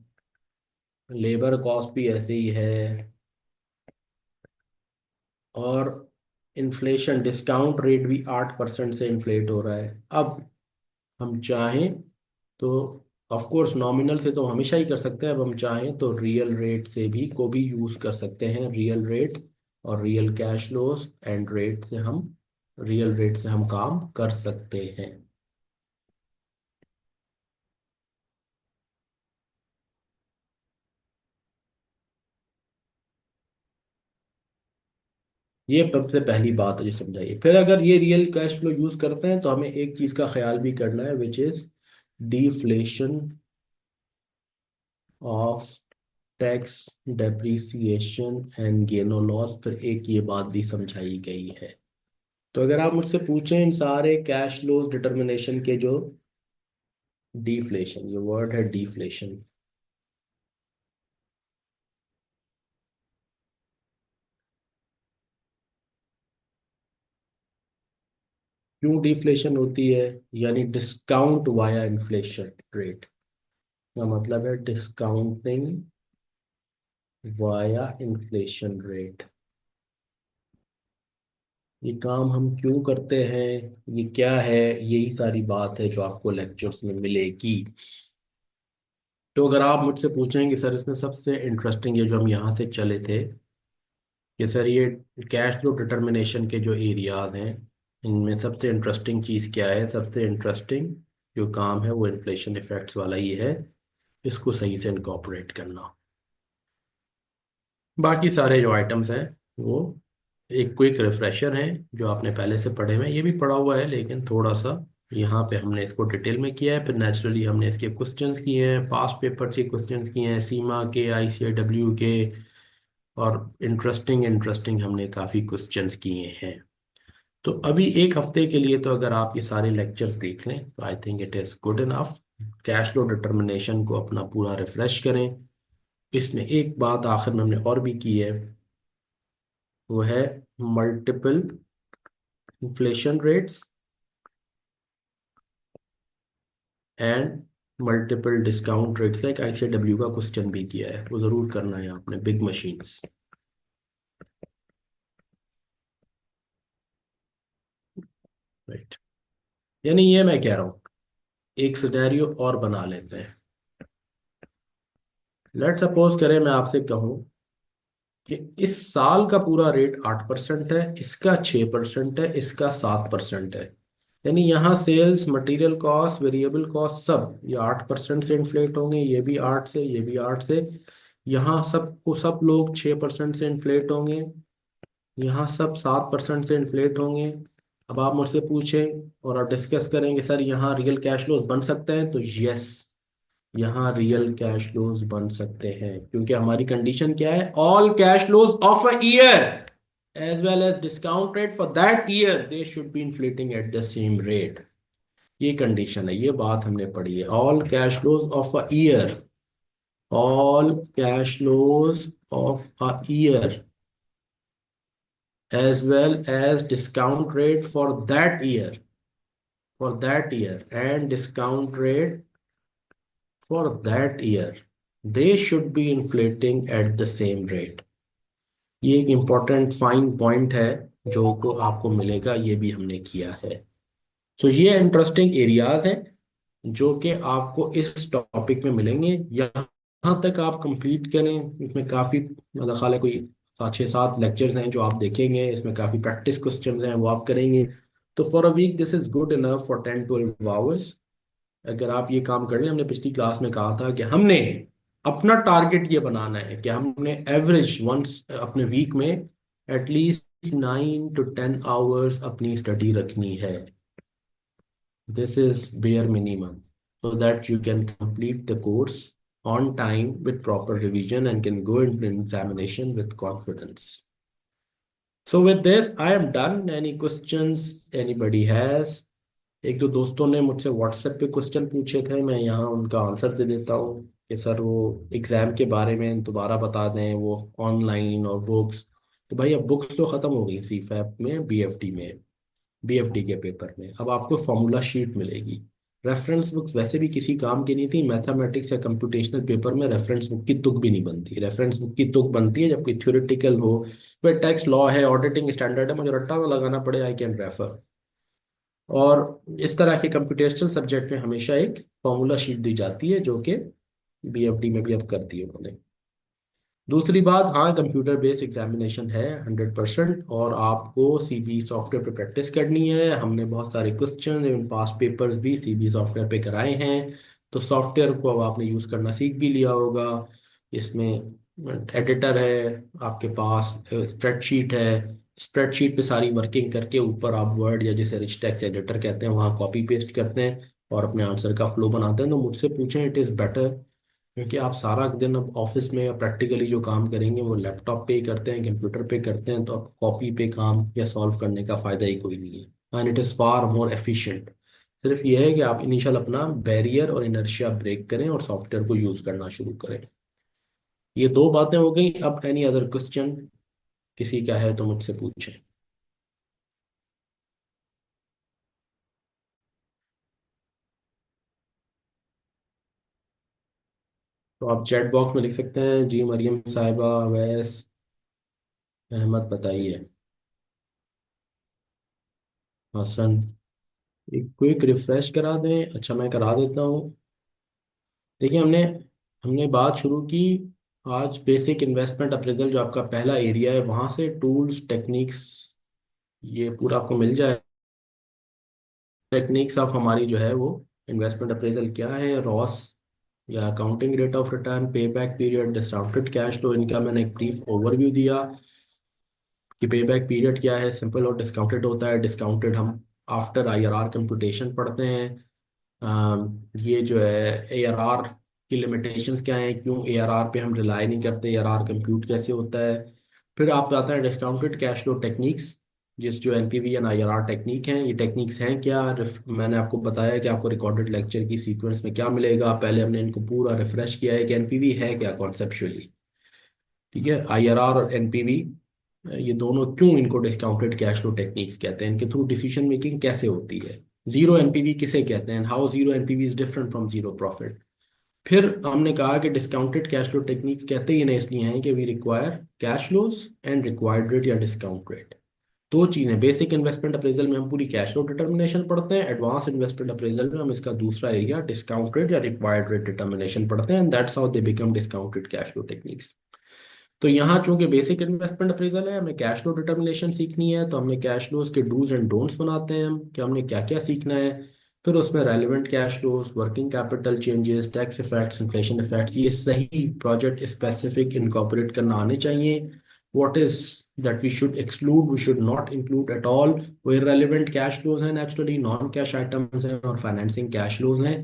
A: लेबर कॉस्ट भी ऐसे ही है, और इन्फ्लेशन डिस्काउंट रेट भी 8% से इन्फ्लेट हो रहा है। अब हम चाहें तो ऑफ कोर्स नॉमिनल से तो हमेशा ही कर सकते हैं, अब हम चाहें तो रियल रेट से भी को भी यूज कर सकते हैं। रियल रेट और real cash loss and rate से हम, रियल रेट से हम काम कर सकते हैं। ये सबसे पहली बात है जो समझाइए। फिर अगर ये रियल कैश फ्लो यूज करते हैं तो हमें एक चीज का ख्याल भी करना है, which is deflation of tax depreciation and gain और लॉस। फिर एक ये बात भी समझाई गई है। तो अगर आप मुझसे पूछें इन सारे कैश फ्लोज डिटर्मिनेशन के जो डिफ्लेशन, ये वर्ड है डिफ्लेशन, क्यों डिफ्लेशन होती है, यानी डिस्काउंट वाया इन्फ्लेशन रेट का मतलब है डिस्काउंटिंग वाया इन्फ्लेशन रेट। ये काम हम क्यों करते हैं, ये क्या है, यही सारी बात है जो आपको लेक्चर्स में मिलेगी। तो अगर आप मुझसे पूछेंगे सर इसमें सबसे इंटरेस्टिंग ये जो हम यहाँ से चले थे कि सर ये कैश फ्लो डिटर्मिनेशन के जो एरियाज हैं, इनमें सबसे इंटरेस्टिंग चीज़ क्या है, सबसे इंटरेस्टिंग जो काम है वो इन्फ्लेशन इफेक्ट्स वाला ही है। इसको सही से इनकॉर्पोरेट करना। बाकी सारे जो आइटम्स हैं वो एक क्विक रिफ्रेशर हैं जो आपने पहले से पढ़े हुए हैं, ये भी पढ़ा हुआ है लेकिन थोड़ा सा यहाँ पे हमने इसको डिटेल में किया है। फिर नेचुरली हमने इसके क्वेश्चंस किए हैं, पास्ट पेपर से क्वेश्चंस किए हैं, सीमा के, आईसीआईडब्ल्यू के, और इंटरेस्टिंग इंटरेस्टिंग हमने काफ़ी क्वेश्चंस किए हैं। तो अभी एक हफ्ते के लिए तो अगर आप ये सारे लेक्चर्स देख लें तो I think it is good enough. Cash flow determination को अपना पूरा रिफ्रेश करें। इसमें एक बात आखिर में हमने और भी की है, वो है multiple inflation rates and multiple discount rates. Like ICW का क्वेश्चन भी किया है, वो ज़रूर करना है आपने, बिग मशीन्स। राइट। यानी ये मैं कह रहा हूँ, एक सिनेरियो और बना लेते हैं। लेट सपोज करें मैं आपसे कहूँ कि इस साल का पूरा रेट 8% है, इसका 6% है, इसका 7% है। यानी यहाँ sales, material cost, variable cost सब ये 8% से इन्फ्लेट होंगे, ये भी 8 से, ये भी 8 से। यहाँ सब लोग 6% से इन्फ्लेट होंगे, यहाँ सब 7% से इन्फ्लेट होंगे। अब आप मुझसे पूछें और आप डिस्कस करेंगे सर यहाँ रियल कैश फ्लोज बन सकते हैं, तो यस, यहाँ रियल कैश फ्लोज बन सकते हैं, क्योंकि हमारी कंडीशन क्या है, all cash flows of a year as well as discount rate for that year they should be inflating at the same rate. ये कंडीशन है, ये बात हमने पढ़ी है, all cash flows of a year, all cash flows of a year as well as discount rate for that year and discount rate for that year, they should be inflating at the same rate। ये एक इम्पॉर्टेंट फाइन पॉइंट है जो को आपको मिलेगा, ये भी हमने किया है। तो ये इंटरेस्टिंग एरियाज हैं जो कि आपको इस टॉपिक में मिलेंगे। यहाँ तक आप कंप्लीट करें, इसमें काफ़ी मेरा ख्याल है कोई 6-7 लेक्चर्स हैं जो आप देखेंगे, इसमें काफ़ी प्रैक्टिस क्वेश्चंस हैं वो आप करेंगे। तो for a week this is good enough for 10-12 hours. अगर आप ये काम कर रहे हैं, हमने पिछली क्लास में कहा था कि हमने अपना टारगेट ये बनाना है कि हमने एवरेज वंस अपने वीक में एटलीस्ट 9 to 10 आवर्स अपनी स्टडी रखनी है। This is bare minimum so that you can complete the course on time with proper revision and can go into an examination with confidence. So with this, I am done. Any questions anybody has? एक दो दोस्तों ने मुझसे व्हाट्सएप पे क्वेश्चन पूछे थे, मैं यहाँ उनका आंसर दे देता हूँ कि सर वो एग्ज़ाम के बारे में दोबारा बता दें, वो ऑनलाइन और बुक्स। तो भाई अब बुक्स तो ख़त्म हो गई, सीफैप में, बीएफडी में, बीएफडी के पेपर में अब आपको फॉर्मूला शीट मिलेगी। रेफरेंस बुक वैसे भी किसी काम की नहीं थी, मैथमेटिक्स या कंप्यूटेशनल पेपर में रेफरेंस बुक की तुक भी नहीं बनती। रेफरेंस बुक की तुक बनती है जब कोई थ्योरेटिकल हो, कोई टैक्स लॉ है, ऑडिटिंग स्टैंडर्ड है, मुझे रट्टा ना लगाना पड़े, आई कैन रेफर। और इस तरह के कंप्यूटेशनल सब्जेक्ट में हमेशा एक फॉर्मूला शीट दी जाती है जो कि बीएफडी में भी अब कर दी है उन्होंने। दूसरी बात, हाँ कंप्यूटर बेस्ड एग्जामिनेशन है 100%, और आपको सीबी सॉफ्टवेयर पे प्रैक्टिस करनी है। हमने बहुत सारे क्वेश्चन एवं पास पेपर्स भी सीबी सॉफ्टवेयर पे कराए हैं। तो सॉफ्टवेयर को अब आपने यूज़ करना सीख भी लिया होगा। इसमें एडिटर है आपके पास, स्प्रेडशीट है, स्प्रेडशीट पे सारी वर्किंग करके ऊपर आप वर्ड या जैसे रिच टेक्स्ट एडिटर कहते हैं वहाँ कॉपी पेस्ट करते हैं और अपने आंसर का फ्लो बनाते हैं। तो मुझसे पूछें, इट इज़ बेटर, क्योंकि आप सारा दिन अब ऑफिस में या प्रैक्टिकली जो काम करेंगे वो लैपटॉप पे ही करते हैं, कंप्यूटर पे करते हैं, तो अब कॉपी पे काम या सॉल्व करने का फायदा ही कोई नहीं है। And it is far more efficient. सिर्फ ये है कि आप इनिशियल अपना बैरियर और इनर्शिया ब्रेक करें और सॉफ्टवेयर को यूज करना शुरू करें। ये दो बातें हो गई। अब एनी अदर क्वेश्चन किसी का है तो मुझसे पूछें। तो आप चैट बॉक्स में लिख सकते हैं, जी मरियम साहिबा, अवैस अहमद बताइए, हसन। एक क्विक रिफ्रेश करा दें, अच्छा मैं करा देता हूँ। देखिए हमने हमने बात शुरू की आज बेसिक इन्वेस्टमेंट अप्रेजल, जो आपका पहला एरिया है, वहां से टूल्स टेक्निक्स ये पूरा आपको मिल जाए। टेक्निक्स ऑफ हमारी जो है वो इन्वेस्टमेंट अप्रेजल क्या है, रॉस या अकाउंटिंग रेट ऑफ रिटर्न, पे back period, discounted cash flow, इनका मैंने एक ब्रीफ ओवरव्यू दिया कि पे बैक पीरियड क्या है, सिंपल और डिस्काउंटेड होता है। डिस्काउंटेड हम आफ्टर आईआरआर कंप्यूटेशन पढ़ते हैं। ये जो है एआरआर की लिमिटेशंस क्या हैं, क्यों एआरआर पे हम रिलाई नहीं करते, एआरआर कंप्यूट कैसे होता है। फिर आप आता है डिस्काउंटेड कैश फ्लो टेक्निक्स, जिस जो एनपीवी एंड आईआरआर टेक्निक हैं, ये टेक्निक्स हैं क्या। मैंने आपको बताया कि आपको रिकॉर्डेड लेक्चर की सीक्वेंस में क्या मिलेगा। पहले हमने इनको पूरा रिफ्रेश किया है कि एनपीवी है क्या कॉन्सेप्चुअली, ठीक है। आईआरआर और एनपीवी ये दोनों क्यों इनको डिस्काउंटेड कैश फ्लो टेक्निक्स कहते हैं, इनके थ्रू डिसीजन मेकिंग कैसे होती है। जीरो एनपीवी किसे कहते हैं, how zero NPV is different from zero profit. फिर हमने कहा कि डिस्काउंटेड कैश फ्लो टेक्निक्स कहते ही इन्हें इसलिए हैं कि we require cash flows and required rate या डिस्काउंट रेट। दो चीजें, बेसिक इन्वेस्टमेंट अप्रेजल में हम पूरी कैश फ्लो डिटर्मिनेशन पढ़ते हैं, एडवांस इन्वेस्टमेंट अप्रेजल में हम इसका दूसरा एरिया डिस्काउंट रेट या रिक्वायर्ड रेट डिटर्मिनेशन पढ़ते हैं, and that's how they become discounted cash flow techniques. तो यहाँ चूंकि बेसिक इन्वेस्टमेंट अप्रेजल है, हमें कैश फ्लो डिटर्मिनेशन सीखनी है, तो हमने कैश फ्लोज के डूज एंड डोंट्स बनाते हैं हम कि हमने क्या क्या सीखना है। फिर उसमें relevant cash flows, working capital changes, tax effects, inflation effects, ये सही प्रोजेक्ट स्पेसिफिक इनकॉर्पोरेट करना आने चाहिए। What is that we should exclude, we should not include at all. वो इररेलेवेंट कैश फ्लोज हैं, नेचुरली नॉन कैश आइटम्स हैं और फाइनेंसिंग कैश फ्लोज हैं।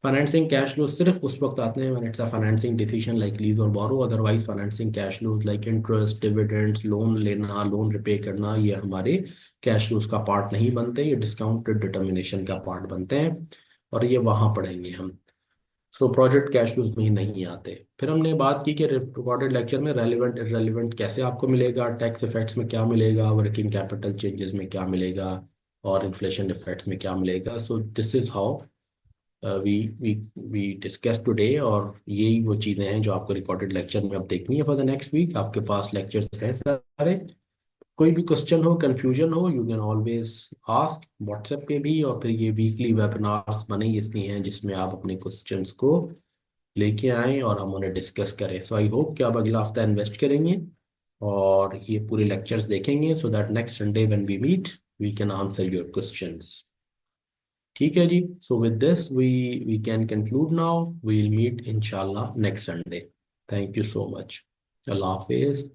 A: फाइनेंसिंग कैश फ्लो सिर्फ उस वक्त आते हैं when it's a financing decision like lease और borrow. Otherwise financing cash flows like interest, dividends, loan लेना, लोन रिपे करना, ये हमारे कैश फ्लोज का पार्ट नहीं बनते, ये डिस्काउंटेड डिटर्मिनेशन का पार्ट बनते हैं और ये वहाँ पढ़ेंगे हम। सो प्रोजेक्ट कैश फ्लोज में ही नहीं आते। फिर हमने बात की कि रिकॉर्डेड लेक्चर में रेलिवेंट इररेलेवेंट कैसे आपको मिलेगा, टैक्स इफेक्ट्स में क्या मिलेगा, वर्किंग कैपिटल चेंजेस में क्या मिलेगा और इन्फ्लेशन इफेक्ट्स में क्या मिलेगा। So this is how we we we discuss today. और यही वो चीज़ें हैं जो आपको रिकॉर्डेड लेक्चर में अब देखनी है फॉर द नेक्स्ट वीक। आपके पास लेक्चर्स हैं सारे। कोई भी क्वेश्चन हो, कंफ्यूजन हो, you can always ask WhatsApp पे भी। और फिर ये वीकली वेबिनार्स बने इसलिए हैं जिसमें आप अपने क्वेश्चंस को लेके आएं और हम उन्हें डिस्कस करें। सो आई होप कि आप अगला हफ्ता इन्वेस्ट करेंगे और ये पूरे लेक्चर्स देखेंगे so that next Sunday when we meet we can answer your questions. ठीक है जी। So with this we can conclude now. We will meet इंशाल्लाह next Sunday. Thank you so much. अल्लाह हाफिज।